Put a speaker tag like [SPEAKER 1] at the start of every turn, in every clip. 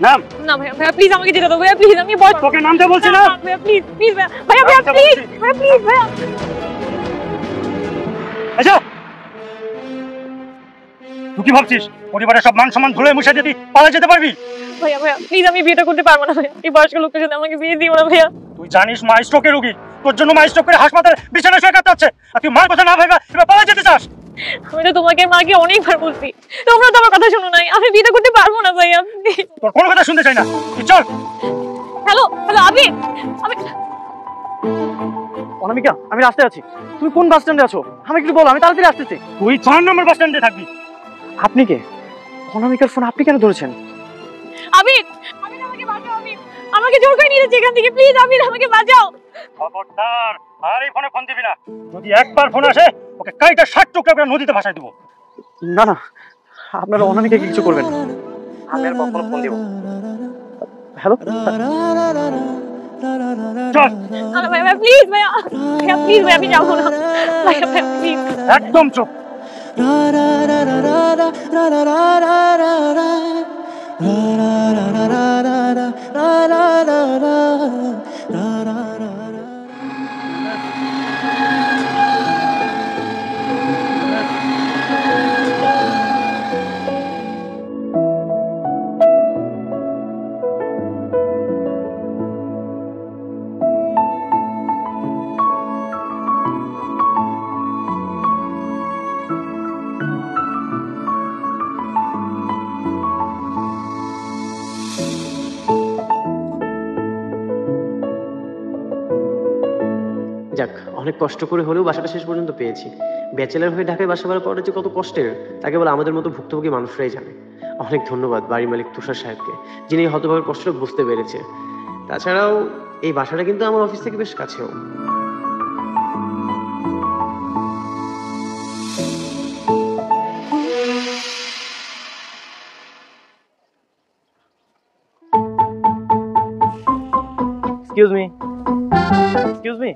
[SPEAKER 1] নাম।
[SPEAKER 2] না ভাইয়া, ভাইয়া প্লিজ আমাকে যেতে দাও ভাইয়া, প্লিজ আমি বল।
[SPEAKER 1] তোকে নামতে বলছি না
[SPEAKER 2] ভাইয়া প্লিজ প্লিজ ভাইয়া, ভাইয়া প্লিজ, ভাইয়া প্লিজ ভাইয়া।
[SPEAKER 1] আচ্ছা তুই কি ভাবছিস পরিবারের সব মান সম্মান ধুলে মুছে যদি পালা যেতে পারবি?
[SPEAKER 2] ভাইয়া ভাইয়া প্লিজ আমি বিয়েটা করতে পারবো না ভাইয়া, এই বয়স্ক লোকটার সাথে আমাকে বিয়ে দিও না ভাইয়া।
[SPEAKER 1] তুই জানিস মা স্ট্রোকের রোগী, তোর জন্য মা স্ট্রোক করে হাসপাতালে বিছানায় শুয়ে কাটাচ্ছে, আর তুই মার কথা না ভাইবা এবার পালা যেতে চাস?
[SPEAKER 2] আমি তো তোমাকে মাকে অনেকবার বলছি, তোমরা তো আমার কথা শোনো নাই। আমি বিয়েটা করতে পারবো না ভাইয়া।
[SPEAKER 1] তোর কোনো কথা শুনতে চাই না, তুই চল।
[SPEAKER 2] হ্যালো হ্যালো আবির, আমি
[SPEAKER 3] অনামিকা আমি রাস্তায় আছি, তুমি কোন বাস স্ট্যান্ডে আছো আমাকে একটু বলো, আমি তাড়াতাড়ি আসতেছি।
[SPEAKER 1] তুই 4 নম্বর বাস স্ট্যান্ডে থাকবি।
[SPEAKER 3] আপনি কে? অনামিকার ফোন আপনি কেন ধরেছেন?
[SPEAKER 2] আবির, আবির আমাকে বাঁচাও, আবির আমাকে জোর করে নিয়ে যাচ্ছে এখান থেকে, প্লিজ আবির আমাকে বাঁচাও।
[SPEAKER 1] খবরদার আর এই ফোনে ফোন দিবি না, যদি একবার ফোন আসে ওকে কাইটা 60 টুকরা করে নদীতে ভাসাই দেব।
[SPEAKER 3] না না, আপনারা অনামিকাকে কিছু করবেন না, আমি আর কখনো ফোন দিব। হ্যালো
[SPEAKER 1] চল।
[SPEAKER 2] ভাইয়া প্লিজ ভাইয়া, ভাইয়া প্লিজ ভাইয়া আমি যাবো না ভাইয়া, ভাইয়া প্লিজ
[SPEAKER 1] একদম চুপ।
[SPEAKER 4] যাক, অনেক কষ্ট করে হলেও বাসাটা শেষ পর্যন্ত পেয়েছি। ব্যাচেলার হয়ে ঢাকায় বাসা ভাড়া পাওয়াটা যে কত কষ্টের তাকে বলে আমাদের মতো ভুক্তভোগী মানুষরাই জানে। অনেক ধন্যবাদ বাড়ির মালিক তুষার সাহেবকে, যিনি এই হতভাগের কষ্টটা বুঝতে পেরেছে। তাছাড়াও এই বাসাটা কিন্তু আমার অফিস থেকে বেশ কাছেও।
[SPEAKER 3] Excuse me, excuse me.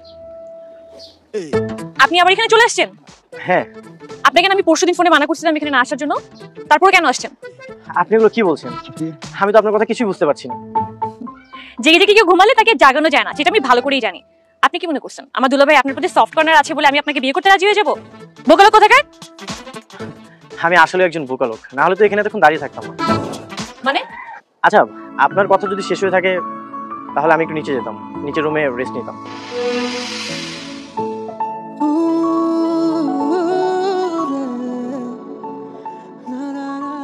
[SPEAKER 2] আপনি আবার এখানে চলে আসছেন?
[SPEAKER 3] হ্যাঁ।
[SPEAKER 2] আপনাকে আমি পরশুদিন ফোনে মানা করছিলাম এখানে না আসার জন্য, তারপর কেন আসছেন?
[SPEAKER 3] আপনি এগুলো কি বলছেন? আমি তো আপনার কথা কিছুই বুঝতে পারছি না।
[SPEAKER 2] জেগে জেগে কেউ ঘুমালে তাকে জাগানো যায় না, সেটা আমি ভালো করেই জানি। আপনি কি মনে করছেন আমার দুলাভাই আপনার প্রতি সফট কর্নার আছে বলে আমি আপনাকে বিয়ে করতে রাজি হয়ে যাবো? বোকা লোক কোথাকার।
[SPEAKER 3] আমি আসলে একজন বোকা লোক, না হলে তো এখানে তখন দাঁড়িয়ে থাকতাম না।
[SPEAKER 2] মানে?
[SPEAKER 3] আচ্ছা আপনার কথা যদি শেষ হয়ে থাকে তাহলে আমি একটু নিচে যেতাম, নিচের রুমে রেস্ট নিতাম।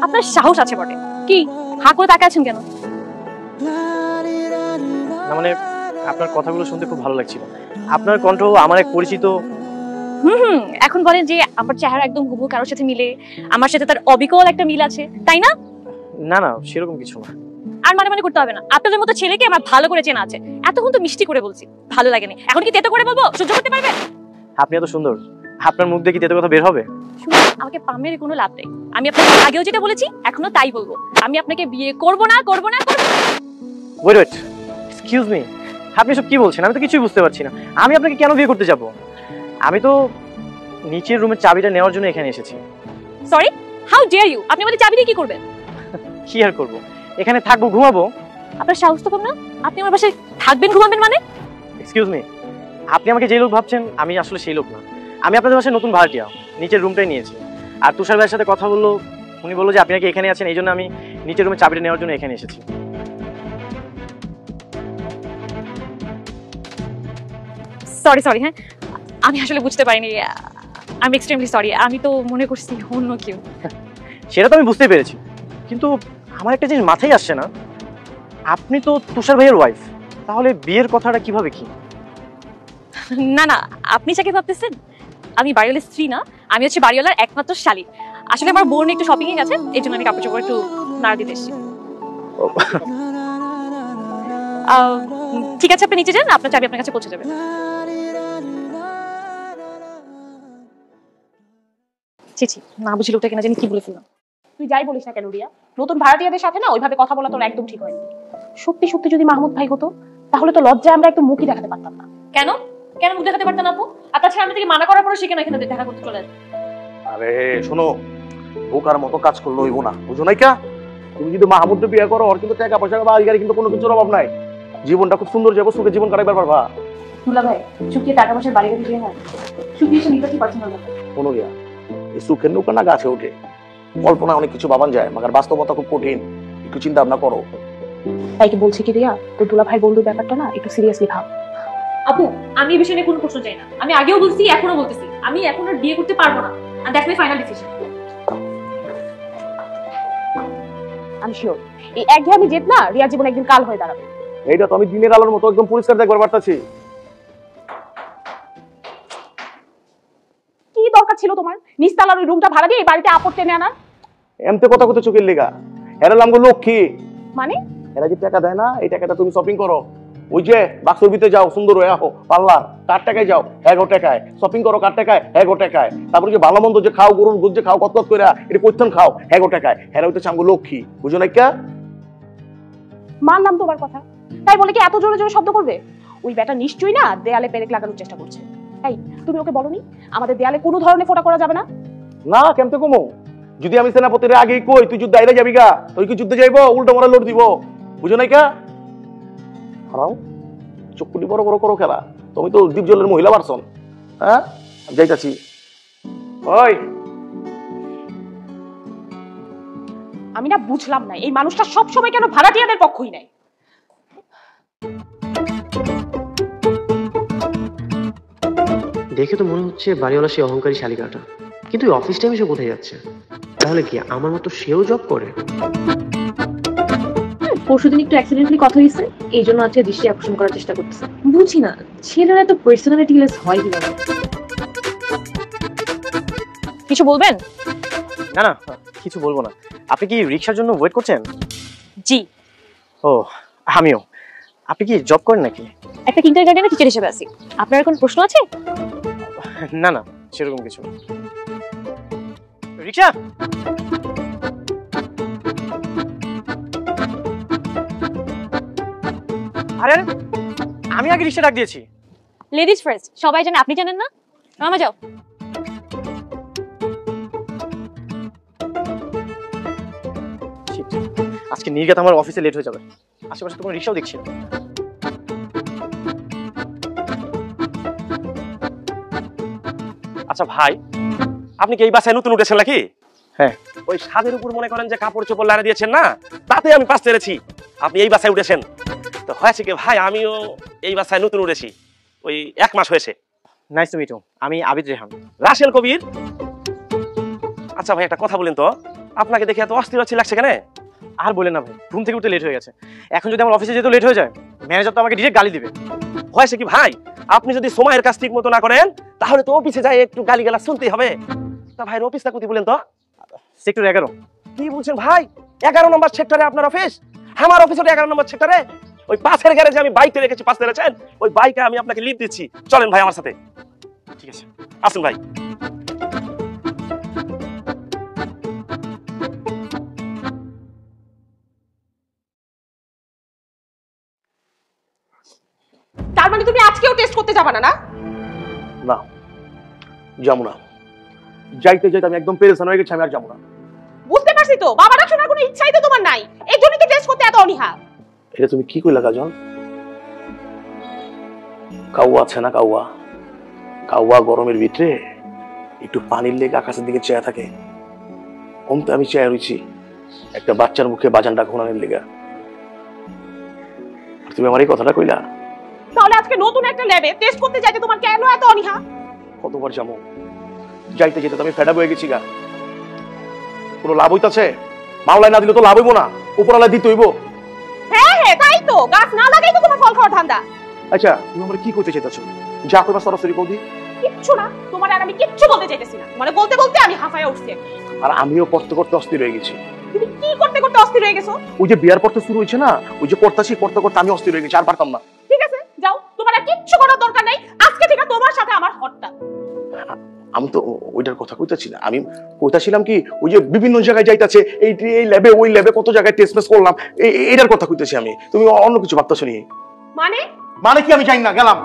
[SPEAKER 2] আপনার সাহস আছে বটে, কি হাঁ করে তাকায় আছেন কেন?
[SPEAKER 3] না মানে আপনার কথাগুলো শুনতে খুব ভালো লাগছিল, আপনার কণ্ঠ আমার এক পরিচিত।
[SPEAKER 2] এখন বলেন যে আমার চেহারা একদম হুবহু কারোর সাথে মিলে, আমার সাথে তার অবিকল একটা মিল আছে, তাই না?
[SPEAKER 3] না না সেরকম কিছু না।
[SPEAKER 2] আর মানে মানে করতে হবে না, আপনাদের মতো ছেলেকে আমার ভালো করে চেনা আছে। এতক্ষণ তো মিষ্টি করে বলছি, ভালো লাগেনি, এখন কি তেতো করে বলবো? সহ্য করতে পারবেন?
[SPEAKER 3] আপনি এত সুন্দর, আপনার মুখ দিয়ে কি তেতো কথা বের হবে?
[SPEAKER 2] শুনুন, আমাকে পামের কোনো লাভ নেই। আমি আপনাকে আগেও যেটা বলেছি এখনো তাই বলবো, আমি আপনাকে বিয়ে করব না করব না করব না।
[SPEAKER 3] ওয়েট ওয়েট, এক্সকিউজ মি, আপনি সব কি বলছেন? আমি তো কিছুই বুঝতে পারছি না। আমি আপনাকে কেন বিয়ে করতে যাব? আমি তো নিচের রুমের চাবিটা নেওয়ার জন্য এখানে এসেছি।
[SPEAKER 2] Sorry, how dare you! আপনি আমাদের চাবি দিয়ে কি করবেন?
[SPEAKER 3] কি আর করব, এখানে থাকবো, ঘুমাবো।
[SPEAKER 2] আপনার সাহস তো কম না, আপনি আমার বাসায় থাকবেন, ঘুমাবেন মানে?
[SPEAKER 3] এক্সকিউজ মি, আপনি আমাকে যে লোক ভাবছেন আমি আসলে সেই লোক না। আমি আপনাদের বাসায় নতুন ভাড়াটিয়া, নিচের রুমটাই নিয়েছি। আর তুষার ভাইয়ের সাথে কথা বললো, উনি বললো যে আপনি নাকি এখানে আছেন, এই জন্য আমি নিচের রুমে চাবিটা নেওয়ার জন্য এখানে এসেছি।
[SPEAKER 2] সরি সরি, হ্যাঁ আমি আসলে বুঝতে পারিনি, আমি এক্সট্রিমলি সরি। আমি তো মনে করছি অন্য কেউ।
[SPEAKER 3] সেটা তো আমি বুঝতে পেরেছি, কিন্তু আমার একটা জিনিস মাথায় আসছে না, আপনি তো তুষার ভাইয়ের ওয়াইফ, তাহলে বিয়ের কথাটা কিভাবে কি?
[SPEAKER 2] না না, আপনি যাকে ভাবতেছেন আমি বাড়িওয়ালার স্ত্রী না, আমি হচ্ছে বাড়িওয়ালার একমাত্র শালী। আসলে আমার বোন একটু শপিং এ গেছে, এই জন্য আমি কাপড় চোপড় একটু নাড়া দিতে এসেছি। ঠিক আছে, আপনি নিচে যান, আপনার চাবি আপনার কাছে পৌঁছে যাবে। চিচি না বুঝি লোকটা কিনা জানি কি বলে ফেললাম।
[SPEAKER 5] তুই যাই বলিস না কেন রিয়া, নতুন ভাড়াটিয়াদের সাথে না ওইভাবে কথা বলা তোর একদম ঠিক হয়নি। সত্যি সত্যি যদি মাহমুদ ভাই হতো তাহলে তো লজ্জায় আমরা একটু মুখই দেখাতে পারতাম না।
[SPEAKER 2] কেন কেন মুখ দেখাতে পারতেন আপু? আর তাছাড়া আমি থেকে মানা করার পরে সে কেন এখানে দেখা করতে চলে আসবে?
[SPEAKER 6] আরে শোনো, বোকার মতো কাজ করলো হইব না, বুঝো নাই কা? তুমি যদি মাহমুদকে বিয়ে করো, ওর কিন্তু টাকা পয়সা বাড়ি গাড়ি কিন্তু কোনো কিছুর অভাব নাই, জীবনটা খুব সুন্দর যাবো, সুখে জীবন কাটাইবার পারবা।
[SPEAKER 5] দুলা ভাই চুকিয়ে টাকা পয়সার বাড়ি গাড়ি দিয়ে না, চুকিয়ে এসে নিতে কি পারছেন না?
[SPEAKER 6] কোনো রিয়া, এই সুখের নৌকা না গাছে ওঠে, কল্পনা অনেক কিছু ভাবান যায়, মাগার বাস্তবতা খুব কঠিন, একটু চিন্তা ভাবনা করো।
[SPEAKER 5] তাই কি বলছি কি রিয়া, তো দুলা ভাই বন্ধুর ব্যাপারটা না একটু সিরিয়াসলি ভাব।
[SPEAKER 2] আপু আমি এই বিষয়ে নিয়ে কোনো প্রশ্ন চাই না, আমি আগেও বলছি এখনো বলতেছি, আমি এখন আর বিয়ে করতে পারবো না, আর দ্যাটস মাই ফাইনাল ডিসিশন।
[SPEAKER 5] আমি শিওর এই একঘেয়েমি জেদ না রিয়া জীবন একদিন কাল হয়ে দাঁড়াবে।
[SPEAKER 6] এইটা তো আমি দিনের আলোর মতো একদম পরিষ্কার দেখবার পারতাছি।
[SPEAKER 5] কি দরকার ছিল তোমার নিস্তালার ওই রুমটা ভাড়া দিয়ে এই বাড়িতে আপদ টেনে আনার?
[SPEAKER 6] এমতে কথা কত চোখের লেগা, এরা লামগো লক্ষ্মী,
[SPEAKER 5] মানে
[SPEAKER 6] এরা যে টাকা দেয় না, এই টাকাটা তুমি শপিং করো, ওই যে বাক্সর ভিতরে যাও, সুন্দর হয়ে আহো, পার্লার কার টাকায় যাও, 11 টাকায় শপিং করো, কার টাকায় 11 টাকায়, তারপরে যে ভালো মন্দ যে খাও, গরুর দুধ যে খাও, কত করে এটা করতেন খাও 11 টাকায়, এরা হইতে চাঙ্গো লক্ষ্মী, বুঝো না? কা
[SPEAKER 5] মানলাম তোমার কথা, তাই বলে কি এত জোরে জোরে শব্দ করবে? ওই ব্যাটা নিশ্চয়ই না দেয়ালে পেরেক লাগানোর চেষ্টা করছে। তাই তুমি ওকে বলনি আমাদের দেয়ালে কোনো ধরনের ফোঁটা করা যাবে না?
[SPEAKER 6] না কেমতে কমো, যদি আমি সেনাপতির আগেই কই তুই যুদ্ধ আইলে যাবি গা, তুই কি যুদ্ধে যাইবো, উল্টো মরা লড় দিব, বুঝো না? কা হারাও চকুটি বড় বড় করো খেলা, তুমি তো দ্বীপ জলের মহিলা পারছন। হ্যাঁ যাইতাছি। ওই
[SPEAKER 5] আমি না বুঝলাম না এই মানুষটা সব সময় কেন ভাড়াটিয়াদের পক্ষই নেয়।
[SPEAKER 4] দেখে তো মনে হচ্ছে বাড়িওয়ালা সে অহংকারী শালিকাটা, কিন্তু ওই অফিস টাইমে সে কোথায় যাচ্ছে? তাহলে কি আমার মতো সেও জব করে?
[SPEAKER 2] পরশুদিন একটু অ্যাক্সিডেন্টলি কথা হয়েছে, এই জন্য আজকে দৃষ্টি আকর্ষণ করার চেষ্টা করতেছে। বুঝি না ছেলেরা এত পার্সোনালিটি লেস হয় কিভাবে। কিছু বলবেন?
[SPEAKER 3] না না কিছু বলবো না। আপনি কি রিক্সার জন্য ওয়েট করছেন?
[SPEAKER 2] জি।
[SPEAKER 3] ও আমিও। আপনি কি জব করেন নাকি?
[SPEAKER 2] একটা কিন্ডারগার্টেনের টিচার হিসেবে আছি। আপনার কোনো প্রশ্ন আছে?
[SPEAKER 3] না না সেরকম কিছু। রিক্সা আরে আমি আগে রিক্সা ডাক দিয়েছি।
[SPEAKER 2] লেডিজ ফার্স্ট, সবাই জানে, আপনি জানেন না? মামা যাও।
[SPEAKER 3] আজকে নির্গাত আমার অফিসে লেট হয়ে যাবে, আশেপাশে তো কোনো রিক্সাও দেখছি না।
[SPEAKER 7] আচ্ছা ভাই, আপনি কি এই বাসায় নতুন উঠেছেন নাকি?
[SPEAKER 3] হ্যাঁ।
[SPEAKER 7] ওই ছাদের উপর মনে করেন যে কাপড় চোপড় লাড়া দিয়েছেন না, তাতে আমি পাশ পেরেছি আপনি এই বাসায় উঠেছেন। তো হয়েছে কি ভাই, আমিও এই বাসায় নতুন উঠেছি, ওই 1 মাস হয়েছে।
[SPEAKER 3] নাইস টু মিট ইউ, আমি আবিদ রেহান।
[SPEAKER 7] রাসেল কবির। আচ্ছা ভাই একটা কথা বলেন তো, আপনাকে দেখে এত অস্থির লাগছে কেন?
[SPEAKER 3] আর বলেন না ভাই, ঘুম থেকে উঠতে লেট হয়ে গেছে। এখন যদি আমার অফিসে যেতে লেট হয়ে যায়, ম্যানেজার তো আমাকে ডিরেক্ট গালি দিবে।
[SPEAKER 7] হয়েছে কি ভাই, আপনি যদি সময়ের কাজ ঠিক মতো না করেন তাহলে তো অফিসে যাই একটু গালিগালাজ শুনতেই হবে। তা ভাইয়ের অফিসটা কোথায় বলেন তো?
[SPEAKER 3] সেক্টর 11।
[SPEAKER 7] কি বলছেন ভাই, 11 নম্বর সেক্টরে আপনার অফিস? আমার অফিস ওটা 11 নম্বর সেক্টরে। ওই পাশের গ্যারেজে আমি বাইকটা রেখেছি, পাশে রেখেছেন, ওই বাইকে আমি আপনাকে লিফট দিচ্ছি, চলেন ভাই আমার সাথে।
[SPEAKER 3] ঠিক আছে
[SPEAKER 7] আসুন ভাই।
[SPEAKER 5] তার মানে তুমি আজকেও টেস্ট করতে যাবে না? না
[SPEAKER 6] না যাবো না, যাইতে যাইতে আমি একদম পেরেশান হয়ে গেছি, আমি আর যাবো না।
[SPEAKER 5] বুঝতে পারছি তো, বাবাটা শোনার কোনো ইচ্ছাই তো তোমার নাই, এই জন্যই তো টেস্ট করতে এত অনীহা।
[SPEAKER 6] এটা তুমি কি কইলা কাজল? কাউয়া আছে না, কাউয়া কাউয়া গরমের ভিতরে একটু পানির লেগে আকাশের দিকে চেয়ে থাকে, অমতে আমি চেয়ে রয়েছি একটা বাচ্চার মুখে বাজানটা ঘোরানোর লেগা। তুমি আমার এই কথাটা কইলা?
[SPEAKER 5] তাহলে আজকে নতুন একটা ল্যাবে টেস্ট করতে যাইতে তোমার কেন এত অনীহা?
[SPEAKER 6] কতবার যাবো, যাইতে যেতে আমি ফেডাপ হয়ে গেছি গা। কোনো লাভ হইতাছে? মাওলায় না দিলে তো লাভ হইব না, উপরালায় দিতে হইব।
[SPEAKER 5] হ্যাঁ হ্যাঁ তাই তো, গাছ না লাগাই তো তোমার ফল খাওয়ার ধান্দা।
[SPEAKER 6] আচ্ছা তুমি আমার কি কইতে চাইতাছো? যা কইবা সরাসরি কও দি।
[SPEAKER 5] কিচ্ছু না, তোমার আর আমি কিচ্ছু বলতে চাইতেছি না, মানে বলতে বলতে আমি হাঁফায় উঠছি।
[SPEAKER 6] আর আমিও করতে করতে অস্থির হয়ে গেছি।
[SPEAKER 5] তুমি কি করতে করতে অস্থির হয়ে গেছো?
[SPEAKER 6] ওই যে বিয়ার পড়তে শুরু হয়েছে না, ওই যে করতে করতে আমি অস্থির হয়ে গেছি, আর পারতাম না।
[SPEAKER 5] ঠিক আছে যাও, তোমার আর কিচ্ছু করার দরকার নাই, আজকে থেকে তোমার সাথে আমার হট্টা।
[SPEAKER 6] আমি তো ওইটার কথা কইতাছি না, আমি কইতাছিলাম কি ওই যে বিভিন্ন জায়গায় যাইতাছে, এই ল্যাবে ওই ল্যাবে কত জায়গায় টেস্ট মেস করলাম, এইটার কথা কইতাছি আমি। তুমি অন্য কিছু ভাবতাছো নি?
[SPEAKER 5] মানে
[SPEAKER 6] মানে কি আমি জানি না, গেলাম।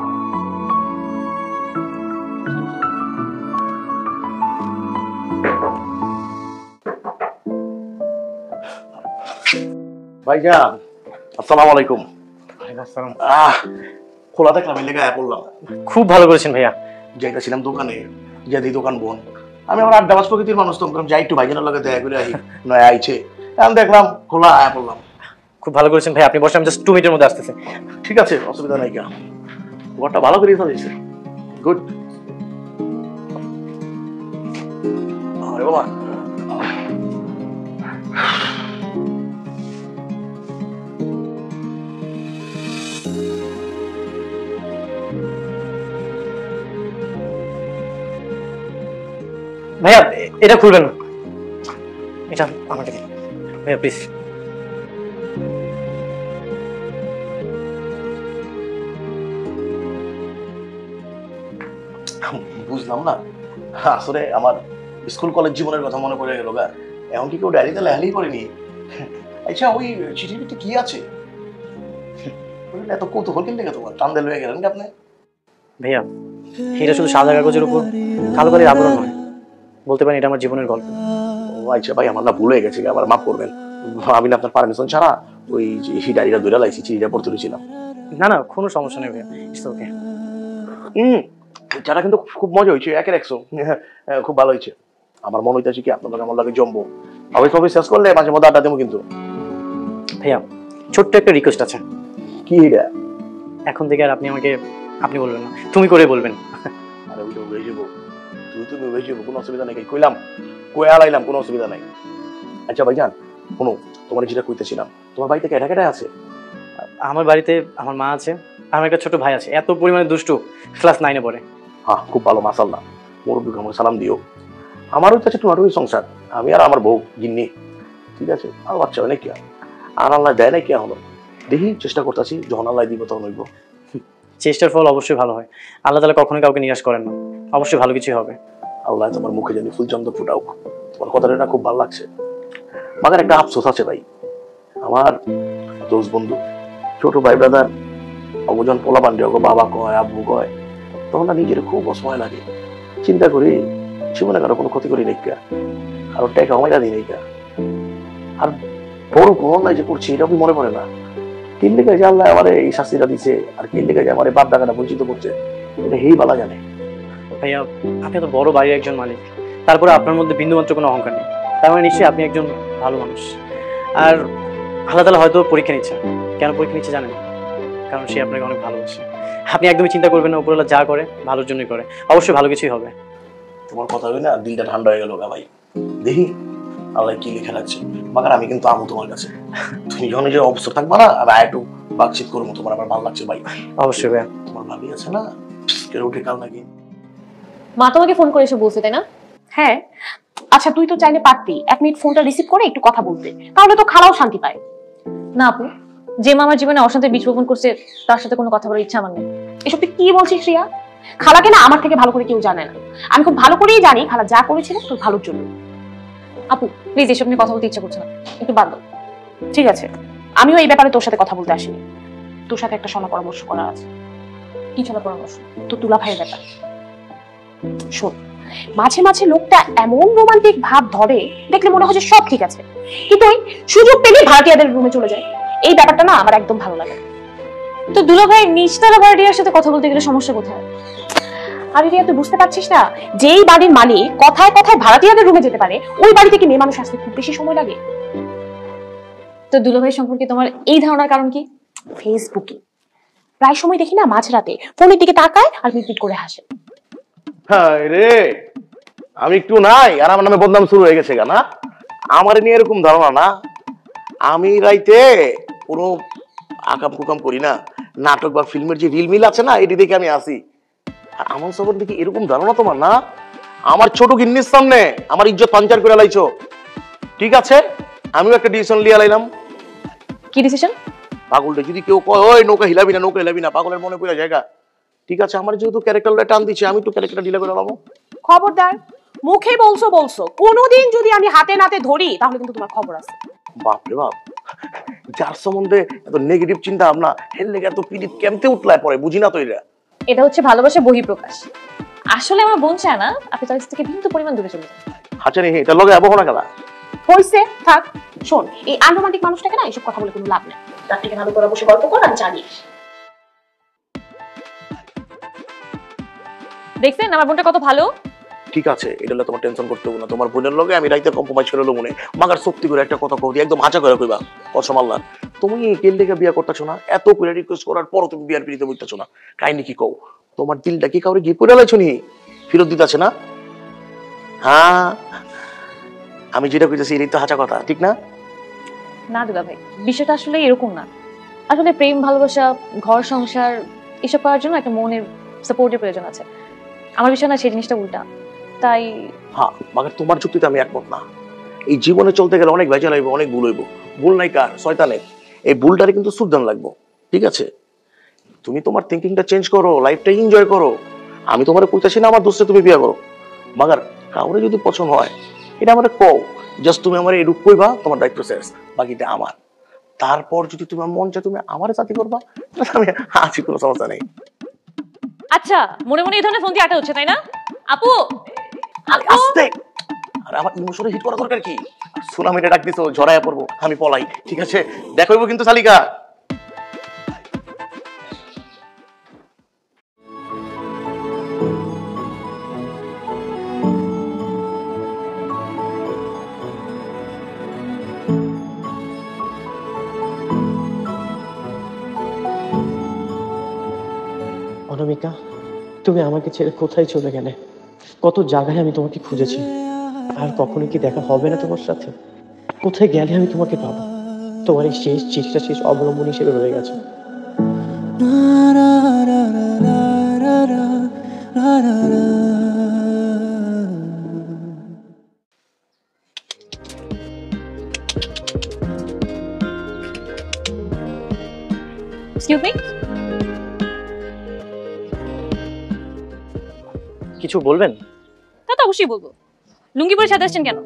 [SPEAKER 6] ভাইজান আসসালামু আলাইকুম।
[SPEAKER 3] আসসালাম।
[SPEAKER 6] খোলা দেখলাম এই লেগে পড়লাম।
[SPEAKER 3] খুব ভালো করেছেন ভাইয়া।
[SPEAKER 6] যাইতেছিলাম দোকানে, যে দোকান বোন, আমি আমার আড্ডাবাজ প্রকৃতির মানুষ, তো যাই একটু ভাইজানের লগে দেখা করে আই, নয় আইছে, আমি দেখলাম খোলা আয়া পড়লাম।
[SPEAKER 3] খুব ভালো করেছেন ভাই, আপনি বসে, আমি জাস্ট 2 মিনিটের মধ্যে আসতেছি।
[SPEAKER 6] ঠিক আছে, অসুবিধা নাই। কা ঘরটা ভালো করে সাজিয়েছে, গুড। আরে বাবা,
[SPEAKER 3] ভাইয়া এটা খুলবেন না, এটা আমাকে দিন ভাইয়া প্লিজ।
[SPEAKER 6] বুঝলাম না, আসলে আমার স্কুল কলেজ জীবনের কথা মনে পড়ে গেল। গা এখন কি কেউ ডায়েরিতে লেখালেই করেনি? আচ্ছা, ওই চিঠিতে কি আছে? এত কৌতূহল কিনলে তোমার টান দিয়ে লয়ে গেলেন কি আপনি?
[SPEAKER 3] ভাইয়া এটা শুধু সাদা কাগজের উপর কালো কালির আবরণ নয়, বলতে পারেন এটা আমার জীবনের গল্প।
[SPEAKER 6] ও আচ্ছা ভাই, আমার না ভুল হয়ে গেছে, আবার মাফ করবেন। আমি না আপনার পারমিশন ছাড়া ওই ডায়েরিটা ধরে লাইছি, চিঠিটা পড়তে ছিলাম।
[SPEAKER 3] না না, কোনো সমস্যা নেই ভাইয়া, ইটস ওকে।
[SPEAKER 6] চাটা কিন্তু খুব মজা হয়েছে, 1-100, খুব ভালো হয়েছে। আমার মনে হইতেছে কি আপনার আমার লাগে জমবো। সবাই শেষ করলে মাঝে মধ্যে আড্ডা দেবো। কিন্তু
[SPEAKER 3] ভাইয়া ছোট্ট একটা রিকোয়েস্ট আছে।
[SPEAKER 6] কি এটা?
[SPEAKER 3] এখন থেকে আর আপনি আমাকে আপনি বলবেন না, তুমি করে বলবেন।
[SPEAKER 6] আরে ওইটা হয়ে যাবো, তুমি হয়ে যাবো, কোনো অসুবিধা নেই। কইলাম কয়ে আলাইলাম, কোনো অসুবিধা নাই। আচ্ছা ভাইজান শোনো, তোমার যেটা কইতেছিলাম, তোমার বাড়িতে কেটা কেটা আছে?
[SPEAKER 3] আমার বাড়িতে আমার মা আছে, আমার একটা ছোট ভাই আছে, এত পরিমাণে দুষ্টু, ক্লাস 9-এ পড়ে।
[SPEAKER 6] হ্যাঁ, খুব ভালো, মাশাআল্লাহ। মুরব্বিকে আমার সালাম দিও। আমারও কাছে টুনাটুনি সংসার, আমি আর আমার বউ গিন্নি, ঠিক আছে। আর বাচ্চা হয় নাকি, আর আল্লাহ দেয় নাই কে হলো, দেখি চেষ্টা করতেছি, যখন আল্লাহ দিব তখন হইব।
[SPEAKER 3] চেষ্টার ফল অবশ্যই ভালো হয়, আল্লাহ তাআলা কখনোই কাউকে নিরাশ করেন না, অবশ্যই ভালো কিছু হবে।
[SPEAKER 6] আল্লাহ তোমার মুখে জানি ফুলচন্দ্র ফুটাউক। তোমার কথাটা না খুব ভালো লাগছে। মাগার একটা আফসোস আছে ভাই, আমার দোস্ত বন্ধু ছোট ভাই ব্রাদার অবজন পোলা পান্ডে বাবা কয় আব্বু কয়, তখন না নিজের খুব অসময় লাগে। চিন্তা করি জীবনে কারো কোনো ক্ষতি করি নাই, কারো টাকা আমায় দিই নাই, আর বড় কোনো নাই যে করছি এটা মনে পড়ে না। তিন দিকে যে আল্লাহ আমার এই শাস্তিটা দিছে, আর তিন দিকে যে আমার বাপ ডাকাটা বঞ্চিত করছে, এটা হেই বালা জানে।
[SPEAKER 3] ভাইয়া আপনি তো বড় বাড়ির একজন মালিক, তারপরে আপনার মধ্যে বিন্দুমাত্র কোনো অহংকার নেই, তার মানে নিশ্চয়ই আপনি একজন ভালো মানুষ। আর আল্লাহ তাআলা হয়তো পরীক্ষা নিচ্ছে। কেন পরীক্ষা নিচ্ছে জানেন? কারণ সে আপনাকে অনেক ভালোবাসে। আপনি একদমই চিন্তা করবেন না, উপরওয়ালা যা করে ভালোর জন্যই করে, অবশ্যই ভালো কিছুই হবে।
[SPEAKER 6] তোমার কথা হই না, দিলটা ঠান্ডা হয়ে গেল ভাই। দেখি আল্লাহ কি লিখে রাখছে। মাগার আমি কিন্তু আমু তোমার কাছে, তুমি যখন যে অবসর থাকবা না, আমি একটু বাকচিত করবো, তোমার আমার ভালো লাগছে ভাই।
[SPEAKER 3] অবশ্যই ভাইয়া।
[SPEAKER 6] তোমার ভাবি আছে না, কেউ উঠে কাল নাকি?
[SPEAKER 2] মা তোমাকে ফোন করে এসে বলছে, তাই না?
[SPEAKER 5] হ্যাঁ। আচ্ছা, তুই তো চাইলে পারতি 1 মিনিট ফোনটা রিসিভ করে একটু কথা বলতে, তাহলে তো খালাও শান্তি পায়।
[SPEAKER 2] না আপু, যে মা আমার জীবনে অশান্তির বীজ বপন করছে তার সাথে কোনো কথা বলার ইচ্ছা আমার নেই।
[SPEAKER 5] এসব তুই কি বলছিস রিয়া? খালাকে না আমার থেকে ভালো করে কেউ জানে না। আমি খুব ভালো করেই জানি খালা যা করেছিল তোর ভালোর জন্য।
[SPEAKER 2] আপু প্লিজ এসব নিয়ে কথা বলতে ইচ্ছা করছে না, একটু বাদ দাও।
[SPEAKER 5] ঠিক আছে, আমিও এই ব্যাপারে তোর সাথে কথা বলতে আসিনি, তোর সাথে একটা শলা পরামর্শ করা আছে।
[SPEAKER 2] কি চলা পরামর্শ?
[SPEAKER 5] তো তুলা ভাইয়ের ব্যাপার শোন, মাঝে মাঝে লোকটা এমন রোমান্টিক ভাব ধরে, দেখলে মনে হয় যে সব ঠিক আছে, কিন্তু ওই সুযোগ পেলেই ভাড়াটিয়াদের রুমে চলে যায়। এই ব্যাপারটা না আমার একদম ভালো লাগে।
[SPEAKER 2] তো দুলা ভাই নিচতলা ভাড়াটিয়ার সাথে কথা বলতে গেলে সমস্যা কোথায়?
[SPEAKER 5] আরে রিয়া, তুই বুঝতে পারছিস না, যেই বাড়ির মালিক কথায় কথায় ভাড়াটিয়াদের রুমে যেতে পারে, ওই বাড়ি থেকে মেয়ে মানুষ আসতে খুব বেশি সময় লাগে।
[SPEAKER 2] তো দুলা ভাই সম্পর্কে তোমার এই ধারণার কারণ কি?
[SPEAKER 5] ফেসবুকে প্রায় সময় দেখি না মাঝরাতে ফোনের দিকে তাকায় আর মিটমিট করে হাসে।
[SPEAKER 6] হ্যাঁ রে, আমি একটু নাই আর আমার নামে বদনাম শুরু হয়ে গেছে না? আমার নিয়ে এরকম ধারণা না, আমি রাইতে কোনো আকাম কুকাম করি না, নাটক বা ফিল্মের যে রিল মিল আছে না, এটি দেখে আমি আসি। আর আমার সবার দিকে এরকম ধারণা তোমার না? আমার ছোট গিন্নির সামনে আমার ইজ্জত পাঞ্চার করে লাইছো। ঠিক আছে, আমিও একটা ডিসিশন লিয়ে লাইলাম।
[SPEAKER 2] কি ডিসিশন?
[SPEAKER 6] পাগলটা যদি কেউ কয় ওই নৌকা হিলাবি না, পাগলের মনে পড়ে জায়গা। ঠিক আছে, আমার যেহেতু ক্যারেক্টারটা টান দিচ্ছে, আমি একটু ক্যারেক্টারটা ডিলে করে নেবো।
[SPEAKER 5] খবরদার, মুখে বলছো, কোনোদিন যদি আমি হাতে নাতে ধরি তাহলে কিন্তু তোমার খবর আছে।
[SPEAKER 6] বাপরে বাপ, যার সম্বন্ধে এত নেগেটিভ চিন্তা ভাবনা, এর লেগে এত পিড়িত কেমতে উঠলায় পড়ে, বুঝি না তো।
[SPEAKER 2] এটা হচ্ছে ভালোবাসার বহিঃপ্রকাশ। আসলে আমার বোন চায় না আপনি তার থেকে বিন্দু পরিমাণ দূরে চলে যান।
[SPEAKER 6] আচ্ছা নি এটা লগে যাবো না খেলা।
[SPEAKER 5] হইছে, থাক। শোন, এই আনরোমান্টিক মানুষটাকে না এইসব কথা বলে কোনো লাভ নেই। তার থেকে ভালো তোরা বসে গল্প কর আর জানিস।
[SPEAKER 2] দেখছেন আমার বোনটা কত ভালো।
[SPEAKER 6] ঠিক আছে, এটা তোমার টেনশন করতে হবে না। তোমার বোনের লগে আমি রাইতে কম্প্রোমাইজ করে মনে মাগার সত্যি করে একটা কথা কই, একদম হাঁচা করে কইবা কসম আল্লাহ। তুমি কেল থেকে বিয়া করতেছো না, এত করে রিকোয়েস্ট করার পরও তুমি বিয়ার পিড়িতে বইতেছো না, কাহিনী কি কও? তোমার দিলটা কি কাউরে গিয়ে পড়ে লাইছো নি? ফেরত দিতেছে না? হ্যাঁ, আমি যেটা কইতেছি এটাই তো হাঁচা কথা, ঠিক না?
[SPEAKER 2] না দুলা ভাই, বিষয়টা আসলে এরকম না। আসলে প্রেম ভালোবাসা, ঘর সংসার এসব করার জন্য একটা মনের সাপোর্টের প্রয়োজন আছে। আমার বিষয় না সেই জিনিসটা উল্টা, তাই।
[SPEAKER 6] হ্যাঁ, মাগার তোমার যুক্তিতে আমি একমত না। এই জীবনে চলতে গেলে অনেক ভেজাল হইব, অনেক ভুল হইব। ভুল নাই কার, শয়তানের। এই ভুলটারে কিন্তু শুধরান লাগবো, ঠিক আছে? তুমি তোমার থিঙ্কিংটা চেঞ্জ করো, লাইফটা এনজয় করো। আমি তোমার কইতাছি না আমার দোস্তে তুমি বিয়ে করো, মাগার কাউরে যদি পছন্দ হয় এটা আমার কও, জাস্ট তুমি আমার এরূপ কইবা, তোমার দায়িত্ব শেষ, বাকিটা আমার। তারপর যদি তোমার মন চায় তুমি আমারে সাথী করবা, আমি আছি, কোনো সমস্যা নেই।
[SPEAKER 2] আচ্ছা, মনে মনে এই ধরনের ফোন দিয়ে আটা হচ্ছে, তাই না? আপু,
[SPEAKER 6] আস্তে। আর আমার ইমোশনে হিট করা দরকার কি? সুনামিরে ডাক দিছো, ঝরায়া পড়বো, আমি পলাই, ঠিক আছে? দেখো কিন্তু শালিকা।
[SPEAKER 4] অনামিকা, তুমি আমাকে ছেড়ে কোথায় চলে গেলে? কত জায়গায় আমি তোমাকে খুঁজেছি, আর কখনো কি দেখা হবে না তোমার সাথে? কোথায় গেলে আমি তোমাকে পাবো? তোমার এই শেষ চিঠিটা শেষ অবলম্বন হিসেবে রয়ে গেছে।
[SPEAKER 2] এক্সকিউজ মি,
[SPEAKER 3] কিছু বলবেন?
[SPEAKER 2] তা তো অবশ্যই বলবো। লুঙ্গি পরে সাথে আসছেন কেন?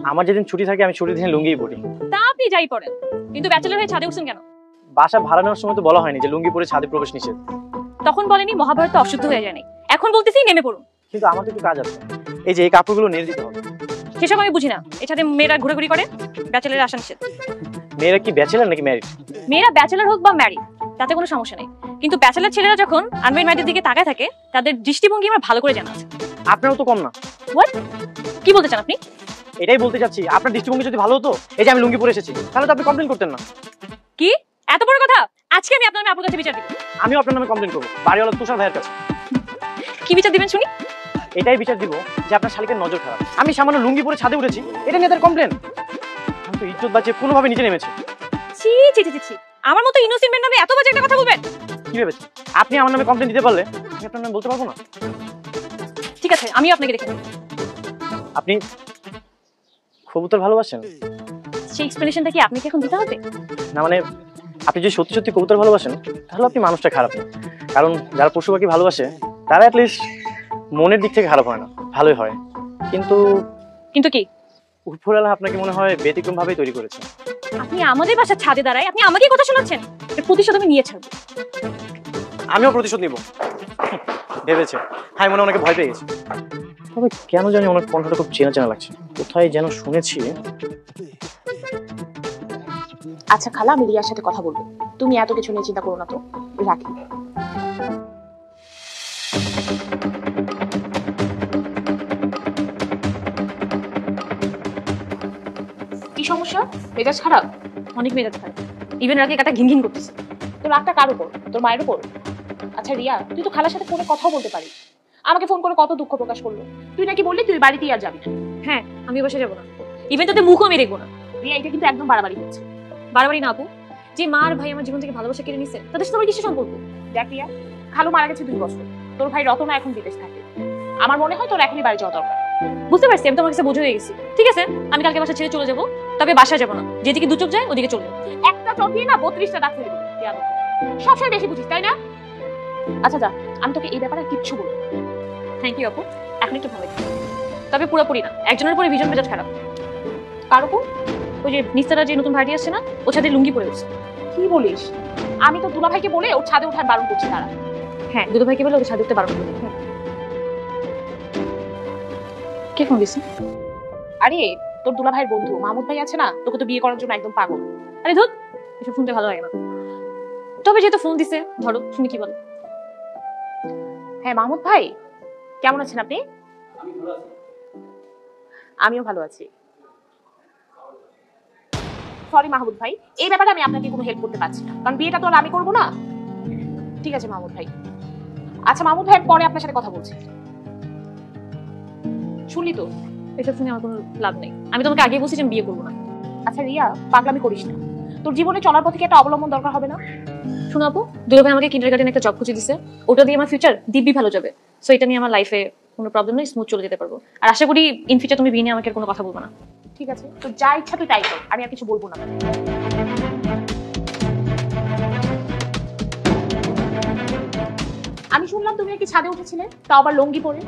[SPEAKER 3] আমার যেদিন ছুটি থাকে আমি ছুটির দিনে লুঙ্গিই পরি।
[SPEAKER 2] তা আপনি যাই পড়েন, কিন্তু ব্যাচেলর হয়ে ছাদে উঠছেন কেন?
[SPEAKER 3] বাসা ভাড়া নেওয়ার সময় তো বলা হয়নি যে লুঙ্গি পরে ছাদে প্রবেশ নিষেধ।
[SPEAKER 2] তখন বলেনি মহাভারত অশুদ্ধ হয়ে যায়নি, এখন বলতেছি নেমে পড়ুন।
[SPEAKER 3] কিন্তু আমার তো একটু কাজ আছে, এই যে এই কাপড়গুলো নেড়ে দিতে হবে।
[SPEAKER 2] সেসব আমি বুঝি না। এর সাথে মেয়েরা ঘোরাঘুরি করে, ব্যাচেলরের আসা নিষেধ।
[SPEAKER 3] মেয়েরা কি ব্যাচেলার নাকি ম্যারিড?
[SPEAKER 2] মেয়েরা ব্যাচেলর হোক বা ম্যারিড তাতে কোনো সমস্যা নেই, কিন্তু ব্যাচেলর ছেলেরা যখন আনমেরিড ম্যারিডের দিকে তাকায় থাকে তাদের দৃষ্টিভঙ্গি আমার ভালো করে জানা আছে।
[SPEAKER 3] আপনারও তো কম না।
[SPEAKER 2] হোয়াট? কি বলতে চান আপনি?
[SPEAKER 3] এটাই বলতে চাচ্ছি, আপনার দৃষ্টিভঙ্গি যদি ভালো হতো, এই যে আমি লুঙ্গি পরে এসেছি, তাহলে তো আপনি কমপ্লেন করতেন না।
[SPEAKER 2] কি এত বড় কথা? আজকে আমি আপনার আপুর কাছে বিচার দিব।
[SPEAKER 3] আমিও আপনার নামে কমপ্লেন করবো বাড়িওয়ালা তুষার ভাইয়ের কাছে।
[SPEAKER 2] কি বিচার দিবেন শুনি?
[SPEAKER 3] এটাই বিচার দিব যে আপনার শালিকের নজর খারাপ। আমি সামান্য লুঙ্গি পরে ছাদে উঠেছি, এটা নিয়ে তার কমপ্লেন। আমি তো ইজ্জত বাঁচিয়ে কোনোভাবে নিচে নেমেছি।
[SPEAKER 2] ছি ছি ছি ছি, আমার মতো ইনোসেন্ট নামে এত বাজে একটা কথা বলবেন?
[SPEAKER 3] কি ভেবেছেন আপনি আমার নামে কমপ্লেন দিতে পারলে আমি আপনার নামে বলতে পারবো না?
[SPEAKER 2] ঠিক আছে, আমি আপনাকে দেখে নেব।
[SPEAKER 3] আপনি কবুতর ভালোবাসেন?
[SPEAKER 2] সেই এক্সপ্লেনেশনটা কি আপনাকে এখন দিতে হবে?
[SPEAKER 3] না মানে, আপনি যদি সত্যি সত্যি কবুতর ভালোবাসেন তাহলে আপনি মানুষটা খারাপ না। কারণ যারা পশু পাখি ভালোবাসে তারা অ্যাটলিস্ট মনের দিক থেকে খারাপ হয় না, ভালোই হয়। কিন্তু
[SPEAKER 2] কিন্তু কি?
[SPEAKER 3] উপরওয়ালা আপনাকে মনে হয় ব্যতিক্রম ভাবেই তৈরি করেছে।
[SPEAKER 2] আপনি আমাদের বাসার ছাদে দাঁড়ায় আপনি আমাকে কথা শোনাচ্ছেন? এর প্রতিশোধ আমি নিয়ে ছাড়বো।
[SPEAKER 3] আমিও প্রতিশোধ নিব ভেবেছে। হ্যাঁ, মনে অনেকে ভয় পেয়ে গেছে। তবে কেন জানি অনেক কণ্ঠটা খুব চেনা চেনা লাগছে, কোথায় যেন শুনেছি।
[SPEAKER 5] আচ্ছা খালা, আমি রিয়ার সাথে কথা বলবো, তুমি এত কিছু নিয়ে চিন্তা করো না তো, রাখি। কি সমস্যা? মেজাজ খারাপ?
[SPEAKER 2] অনেক মেজাজ খারাপ, ইভেন রাগে কাটা ঘিন ঘিন করতেছে।
[SPEAKER 5] তোর রাগটা কার উপর? তোর মায়ের উপর? আচ্ছা রিয়া, তুই তো খালার সাথে ফোনে কথাও বলতে পারিস। আমাকে ফোন করে কত দুঃখ প্রকাশ করলো। তুই নাকি বললি তুই বাড়িতেই আর যাবি না।
[SPEAKER 2] হ্যাঁ, আমি বাসা যাবো না, ইভেন তাদের মুখও আমি দেখবো না।
[SPEAKER 5] রিয়া, এটা কিন্তু একদম বাড়াবাড়ি হচ্ছে।
[SPEAKER 2] বাড়াবাড়ি না আপু, যে মা আর ভাই আমার জীবন থেকে ভালোবাসা কেড়ে নিছে তাদের সাথে আমার কিসের সম্পর্ক?
[SPEAKER 5] দেখ রিয়া, খালু মারা গেছে 2 বছর, তোর ভাই রতনা এখন বিদেশ থাকে। আমার মনে হয় তোর এখনই বাড়ি যাওয়া দরকার।
[SPEAKER 2] বুঝতে পারছি, আমি তোমার কাছে বোঝা হয়ে গেছি। ঠিক আছে, আমি কালকে বাসা ছেড়ে চলে যাবো, তবে বাসা যাবো না, যেদিকে 2 চোখ যায় ওদিকে চলে যাবো।
[SPEAKER 5] একটা চোখ দিয়ে না 32টা দাঁত ফেলে দিবি। সবসময় বেশি বুঝিস তাই না? আচ্ছা যা, আমি তোকে এই ব্যাপারে কিচ্ছু বলবো।
[SPEAKER 2] থ্যাংক ইউ আপু, এখন একটু ভালো লাগছে, তবে পুরোপুরি না। একজনের পরে ভীষণ মেজাজ খারাপ।
[SPEAKER 5] কার উপর?
[SPEAKER 2] ওই যে নিস্তারা যে নতুন ভাড়ি আসছে না, ও ছাদে লুঙ্গি পরে উঠছে।
[SPEAKER 5] কি বলিস? আমি তো দুলা ভাইকে বলে ওর ছাদে ওঠার বারণ করছি। তারা
[SPEAKER 2] হ্যাঁ, দুদু ভাইকে বলে ওকে ছাদে উঠতে বারণ করবে। কে ফোন দিছে?
[SPEAKER 5] আরে তোর দুলা ভাইয়ের বন্ধু মাহমুদ ভাই আছে না, তোকে তো বিয়ে করার জন্য একদম পাগল।
[SPEAKER 2] আরে ধুর, এসব শুনতে ভালো লাগে না। তবে যেহেতু ফোন দিছে, ধরো শুনি কি বলে।
[SPEAKER 5] হ্যাঁ মাহমুদ ভাই, কেমন আছেন আপনি? আমিও ভালো আছি। সরি মাহমুদ ভাই, এই ব্যাপারে আমি আপনাকে কোনো হেল্প করতে পারছি না, কারণ বিয়েটা তো আর আমি করবো না। ঠিক আছে মাহমুদ ভাই। আচ্ছা মাহমুদ ভাই, পরে আপনার সাথে কথা বলছি। শুনলি তো?
[SPEAKER 2] এসব শুনে আমার কোনো লাভ নেই। আমি তোমাকে আগেই বলছি যে আমি বিয়ে করবো না।
[SPEAKER 5] আচ্ছা রিয়া, পাগলামি করিস না। তোর জীবনে চলার পথে কি একটা অবলম্বন দরকার হবে না?
[SPEAKER 2] শোনো আপু, দুলা ভাই আমাকে কিন্ডারগার্টেনে একটা জব খুঁজে দিছে, ওটা দিয়ে আমার ফিউচার দিব্যি ভালো যাবে। সো এটা নিয়ে আমার লাইফে কোনো প্রবলেম নেই, স্মুথ চলে যেতে পারবো। আর আশা করি ইন ফিউচার তুমি বিয়ে নিয়ে আমাকে আর কোনো কথা বলবো না।
[SPEAKER 5] ঠিক আছে, তো যা ইচ্ছা তুই তাই কর, আমি আর কিছু বলবো না। আমি শুনলাম তুমি নাকি ছাদে উঠেছিলে, তাও আবার লুঙ্গি পরে।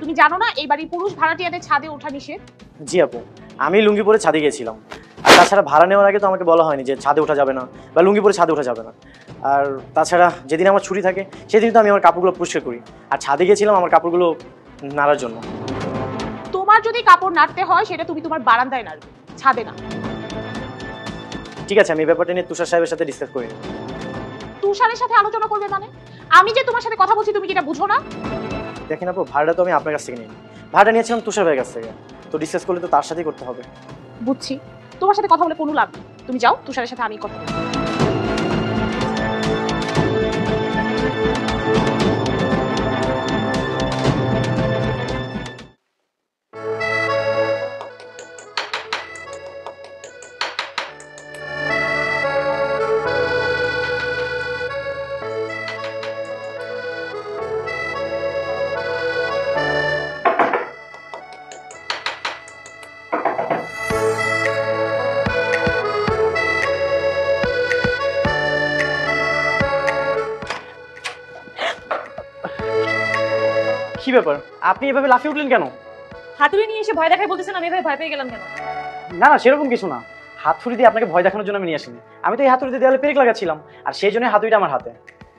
[SPEAKER 5] তুমি জানো না এই বাড়ির পুরুষ ভাড়াটিয়াদের ছাদে ওঠা নিষেধ?
[SPEAKER 3] জি আপু, আমি লুঙ্গি পরে ছাদে গিয়েছিলাম। আর তাছাড়া ভাড়া নেওয়ার আগে তো আমাকে বলা হয়নি যে ছাদে ওঠা যাবে না বা লুঙ্গি পরে ছাদে ওঠা যাবে না। আর তাছাড়া যেদিন আমার ছুটি থাকে সেদিন তো আমি আমার কাপড়গুলো পরিষ্কার করি, আর ছাদে গিয়েছিলাম আমার কাপড়গুলো নাড়ার জন্য।
[SPEAKER 5] তোমার যদি কাপড় নাড়তে হয় সেটা তুমি তোমার বারান্দায় নাড়বে, ছাদে না।
[SPEAKER 3] ঠিক আছে, আমি এই ব্যাপারটা নিয়ে তুষার সাহেবের সাথে ডিসকাস করি।
[SPEAKER 5] তুষারের সাথে আলোচনা করবে মানে? আমি যে তোমার সাথে কথা বলছি তুমি কি এটা বুঝো না?
[SPEAKER 3] দেখেন আপু, ভাড়াটা তো আমি আপনার কাছ থেকে নিই, ভাড়াটা নিয়েছিলাম তুষার ভাইয়ের কাছ থেকে, তো ডিসকাস করলে তো তার সাথেই করতে হবে।
[SPEAKER 5] বুঝছি, তোমার সাথে কথা বলে কোনো লাভ নেই। তুমি যাও, তুষারের সাথে আমি কথা বলবো।
[SPEAKER 3] কি ব্যাপার, আপনি এভাবে লাফিয়ে উঠলেন কেন?
[SPEAKER 2] হাতুড়ি নিয়ে এসে ভয় দেখাই বলতেছেন, আমি এভাবে ভয় পেয়ে গেলাম কেন?
[SPEAKER 3] না না, সেরকম কিছু না। হাতুড়ি দিয়ে আপনাকে ভয় দেখানোর জন্য আমি নিয়ে আসিনি, আমি তো এই হাতুড়ি দিয়ে দেওয়ালে পেরেক লাগাচ্ছিলাম, আর সেই জন্য হাতুড়িটা আমার হাতে।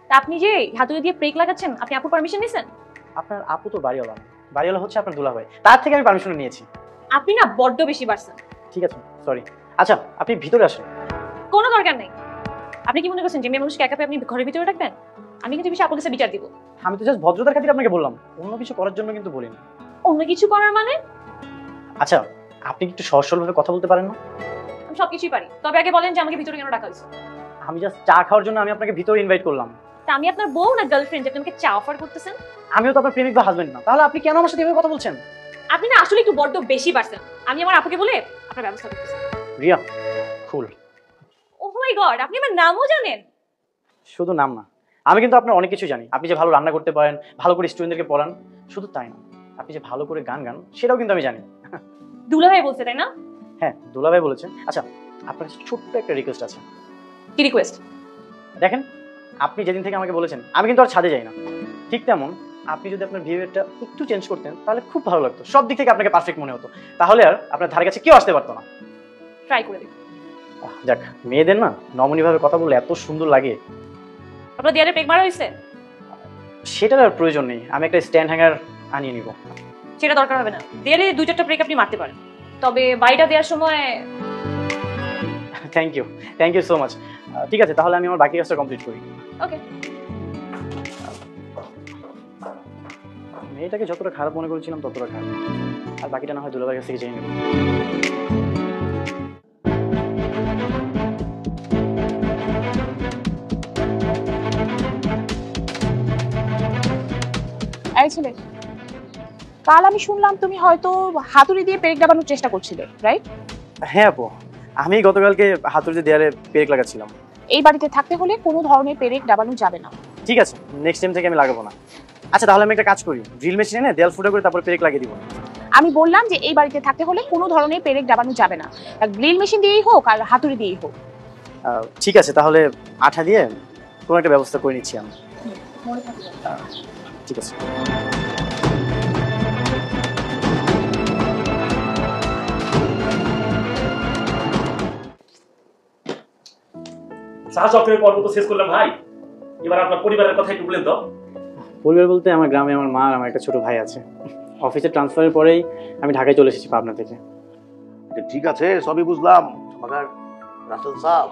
[SPEAKER 2] তা আপনি যে হাতুড়ি দিয়ে ব্রেক লাগাচ্ছেন, আপনি আপুর পারমিশন নিছেন?
[SPEAKER 3] আপনার আপু তো বাড়িওয়ালা না, বাড়িওয়ালা হচ্ছে আপনার দুলাভাই, তার থেকে আমি পারমিশন নিয়েছি।
[SPEAKER 2] আপনি না বড্ড বেশি বাড়ছেন।
[SPEAKER 3] ঠিক আছে, সরি। আচ্ছা, আপনি ভিতরে আসেন।
[SPEAKER 2] কোনো দরকার নেই। আপনি কি মনে করছেন যে মেয়ে মানুষকে একা পেয়ে আপনি ঘরের ভিতরে রাখবেন? আমি কিন্তু বিষয়ে আপনার কাছে বিচার দিব।
[SPEAKER 3] আমি তো জাস্ট ভদ্রতার খাতিরে আপনাকে বললাম, অন্য কিছু করার জন্য কিন্তু বলিনি।
[SPEAKER 2] অন্য কিছু করার মানে?
[SPEAKER 3] আচ্ছা, আপনি কি একটু সহজ সরলভাবে কথা বলতে পারেন না?
[SPEAKER 2] আমি সবকিছুই পারি, তবে আগে বলেন যে আমাকে ভিতরে কেন রাখা হয়েছে?
[SPEAKER 3] আমি জাস্ট চা খাওয়ার জন্য আমি আপনাকে ভিতরে ইনভাইট করলাম।
[SPEAKER 2] তা আমি আপনার বউ না গার্লফ্রেন্ড যে আপনি আমাকে চা অফার করতেছেন?
[SPEAKER 3] আমিও তো আপনার প্রেমিক বা হাজবেন্ড না, তাহলে আপনি কেন আমার সাথে এভাবে কথা বলছেন?
[SPEAKER 2] আপনি না আসলে একটু বড্ড বেশি বাড়ছেন। আমি আমার আপুকে বলে আপনার ব্যবস্থা করতেছি।
[SPEAKER 3] রিয়া, ফুল।
[SPEAKER 2] ওহ মাই গড, আপনি আমার নামও জানেন?
[SPEAKER 3] শুধু নাম না, আমি কিন্তু আপনার অনেক কিছু জানি। আপনি যে ভালো রান্না করতে পারেন, ভালো করে স্টুডেন্টদেরকে পড়ান, শুধু তাই না, আপনি যে ভালো করে গান গান সেটাও কিন্তু আমি জানি।
[SPEAKER 2] দুলাভাই বলছে, তাই না?
[SPEAKER 3] হ্যাঁ, দুলাভাই বলেছে। আচ্ছা, আপনার কাছে ছোট্ট একটা রিকোয়েস্ট আছে।
[SPEAKER 2] কি রিকোয়েস্ট?
[SPEAKER 3] দেখেন, আপনি যেদিন থেকে আমাকে বলেছেন আমি কিন্তু আর ছাদে যাই না, ঠিক তেমন আপনি যদি আপনার বিহেভিয়ারটা একটু চেঞ্জ করতেন তাহলে খুব ভালো লাগতো, সব দিক থেকে আপনাকে পারফেক্ট মনে হতো, তাহলে আর আপনার ধারে কাছে কেউ আসতে পারতো না।
[SPEAKER 2] ট্রাই করে দেখুন।
[SPEAKER 3] যাক, মেয়েদের না নমনীয়ভাবে কথা বললে এত সুন্দর লাগে।
[SPEAKER 2] আপনার দেয়ালে পেক মারা হয়েছে?
[SPEAKER 3] সেটার আর প্রয়োজন নেই, আমি একটা স্ট্যান্ড হ্যাঙ্গার আনিয়ে নিব।
[SPEAKER 2] সেটা দরকার হবে না, দেয়ালে 2-4টা ব্রেক আপনি মারতে পারেন, তবে বাড়িটা দেওয়ার সময়।
[SPEAKER 3] Thank you so much. ঠিক আছে, তাহলে আমি আমার বাকি কাজটা কমপ্লিট করি।
[SPEAKER 2] ওকে।
[SPEAKER 3] মেয়েটাকে যতটা খারাপ মনে করেছিলাম ততটা খারাপ, আর বাকিটা না হয় দুলাভাইয়ের কাছ থেকে জেনে নেব।
[SPEAKER 5] এই ছেলে, কাল আমি শুনলাম তুমি হয়তো হাতুড়ি দিয়ে পেরেক দাবানোর চেষ্টা করছিলে, রাইট?
[SPEAKER 3] হ্যাঁ আপু, আমি গতকালকে হাতুড়ি দিয়ে দেয়ালে পেরেক লাগাচ্ছিলাম।
[SPEAKER 5] এই বাড়িতে থাকতে হলে কোনো ধরনের পেরেক দাবানো যাবে না।
[SPEAKER 3] ঠিক আছে, নেক্সট টাইম থেকে আমি লাগাবো না। আচ্ছা, তাহলে আমি একটা কাজ করি, ড্রিল মেশিন এনে দেয়াল ফুটা করে তারপর পেরেক লাগিয়ে দিব।
[SPEAKER 5] আমি বললাম যে এই বাড়িতে থাকতে হলে কোনো ধরনের পেরেক দাবানো যাবে না, গ্রিল মেশিন দিয়েই হোক আর হাতুড়ি দিয়েই হোক।
[SPEAKER 3] ঠিক আছে, তাহলে আঠা দিয়ে কোনো একটা ব্যবস্থা করে নিচ্ছি আমি। ঠিক আছে।
[SPEAKER 7] চা চক্রের পর্ব তো শেষ করলাম ভাই, এবার আপনার পরিবারের কথা একটু বলেন তো।
[SPEAKER 3] পরিবার বলতে আমার গ্রামে আমার মা আর আমার একটা ছোট ভাই আছে। অফিসে ট্রান্সফারের পরেই আমি ঢাকায় চলে এসেছি পাবনা থেকে।
[SPEAKER 6] আচ্ছা ঠিক আছে, সবই বুঝলাম, মাগার রাসেল সাহেব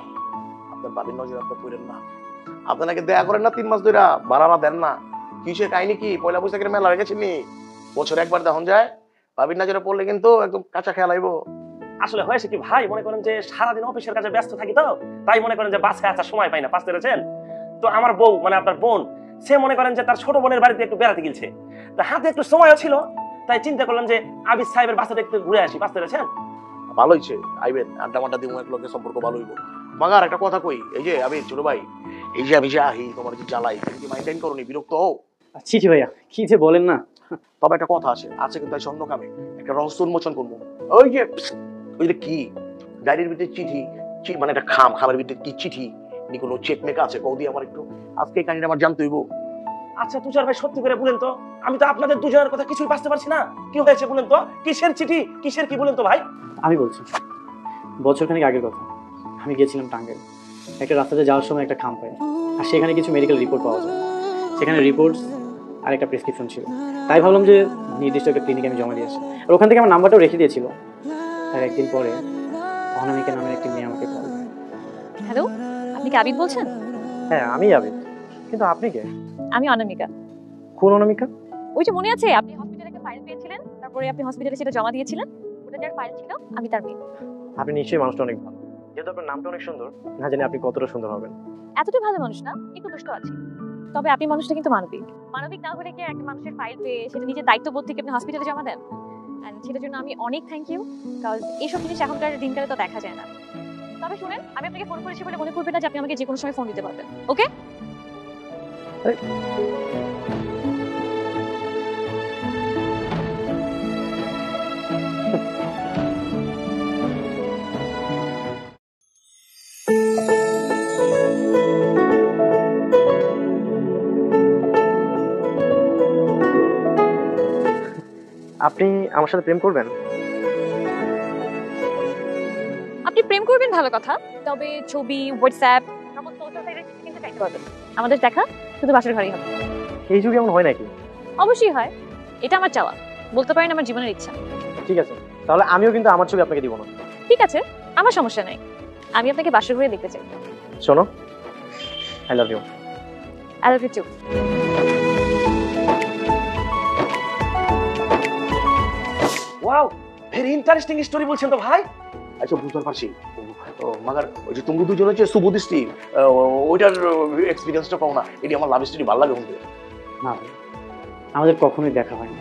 [SPEAKER 6] আপনার বাবির নজর আপনি পড়েন না। আপনাকে দেয়া করেন না 3 মাস ধরে, ভাড়া দেন না, কিসের কাহিনী কি? পয়লা বৈশাখের মেলা হয়ে গেছে নি, বছরে একবার দেখুন যায়, বাবির নজরে পড়লে কিন্তু একদম কাঁচা খেয়াল আইব।
[SPEAKER 7] আসলে হয়েছে কি ভাই, মনে করেন যে সারাদিন অফিসের কাছে ব্যস্ত থাকি, তো তাই মনে করেন যে বাসায় আসার সময় পাই না, পাস পেরেছেন। তো আমার বউ মানে আপনার বোন, সে মনে করেন যে তার ছোট বোনের বাড়িতে একটু বেড়াতে গেছে, তা হাতে একটু সময়ও ছিল, তাই চিন্তা করলাম যে আবিদ সাহেবের বাসাটা একটু ঘুরে আসি, পাস পেরেছেন।
[SPEAKER 6] ভালো হয়েছে, আইবেন, আড্ডা মাড্ডা দিব, এক লোকের সম্পর্ক ভালো হইব। মাগার একটা কথা কই, এই যে আমি ছোট ভাই, এই যে আমি যে আহি তোমার যে জ্বালাই, তুমি কি মাইন্টেন করো নি, বিরক্ত হও?
[SPEAKER 3] ছি ছি ভাইয়া, কি যে বলেন না।
[SPEAKER 6] তবে একটা কথা আছে কিন্তু স্বর্ণ কামে একটা রহস্য উন্মোচন করবো। ওই যে কি ডায়েরির ভিতরে চিঠি, মানে একটা খামের ভিতরে কি চিঠি নি, কোনো চেক মেক আছে কৌদি আমার একটু, আজকে এই কাহিনীটা আমার জানতে হইব।
[SPEAKER 7] আচ্ছা তুষার ভাই, সত্যি করে বলেন তো, আমি তো আপনাদের দুজনের কথা কিছুই বুঝতে পারছি না, কি হয়েছে বলেন তো, কিসের চিঠি, কিসের কি বলেন তো ভাই।
[SPEAKER 3] আমি বলছি, বছরখানেক আগের কথা, আমি গিয়েছিলাম টাঙ্গাইল। একটা রাস্তাতে যাওয়ার সময় একটা খাম পাই, আর সেখানে কিছু মেডিকেল রিপোর্ট পাওয়া যায়। সেখানে রিপোর্টস আর একটা প্রেসক্রিপশন ছিল, তাই ভাবলাম যে নির্দিষ্ট একটা ক্লিনিকে আমি জমা দিয়েছি, আর ওখান থেকে আমার নাম্বারটাও রেখে দিয়েছিল। তার একদিন পরে অনামিকা নামের একটি মেয়ে আমাকে কল করে।
[SPEAKER 2] হ্যালো, আপনি কি আবিদ বলছেন?
[SPEAKER 3] হ্যাঁ আমি আবিদ, কিন্তু আপনি কে?
[SPEAKER 2] আমি অনামিকা।
[SPEAKER 3] কোন অনামিকা?
[SPEAKER 2] ওই যে মনে আছে আপনি হসপিটালে একটা ফাইল পেয়েছিলেন, তারপরে আপনি হসপিটালে সেটা জমা দিয়েছিলেন, ওটা যার ফাইল ছিল আমি তার মেয়ে।
[SPEAKER 3] আপনি নিশ্চয়ই মানুষটা অনেক ভালো, যেহেতু আপনার নামটা অনেক সুন্দর, না জানি আপনি কতটা সুন্দর হবেন।
[SPEAKER 2] এতটা ভালো মানুষ না, একটু দুষ্ট আছে, তবে আপনি মানুষটা কিন্তু মানবিক। মানবিক না হলে কি একটা মানুষের ফাইল পেয়ে সেটা নিজের দায়িত্ববোধ থেকে আপনি হসপিটালে জমা দেন? এন্ড সেটার জন্য আমি অনেক থ্যাংক ইউ, কারণ এইসব জিনিস এখনকার দিনকালে তো দেখা যায় না। তবে শুনেন, আমি আপনাকে ফোন করেছি বলে মনে করবেন না যে আপনি আমাকে যে কোনো সময় ফোন দিতে পারবেন, ওকে?
[SPEAKER 3] আপনি আমার সাথে প্রেম করবেন?
[SPEAKER 2] আপনি প্রেম করবেন ভালো কথা, তবে ছবি, হোয়াটসঅ্যাপ, সোশ্যাল সাইটে কিন্তু চাইতে পারবেন। আমাদের দেখা শুধু বাসার ঘরেই হবে।
[SPEAKER 3] এই যুগে এমন হয় নাকি?
[SPEAKER 2] অবশ্যই হয়, এটা আমার চাওয়া, বলতে পারেন আমার জীবনের ইচ্ছা।
[SPEAKER 3] ঠিক আছে, তাহলে আমিও কিন্তু আমার ছবি আপনাকে দিব না।
[SPEAKER 2] ঠিক আছে, আমার সমস্যা নাই, আমি আপনাকে বাসার ঘরে দেখতে চাই।
[SPEAKER 3] শোনো, I love you.
[SPEAKER 2] I love you too.
[SPEAKER 7] Wow, very interesting story বলছেন তো ভাই।
[SPEAKER 6] আচ্ছা বুঝতে পারছি, মাগার ওই যে তুমি দুজন হচ্ছে শুভদৃষ্টি, ওইটার এক্সপিরিয়েন্সটা পাও না, এটি আমার লাভ স্টোরি ভালো লাগে।
[SPEAKER 3] না ভাই, আমাদের কখনোই দেখা হয়নি।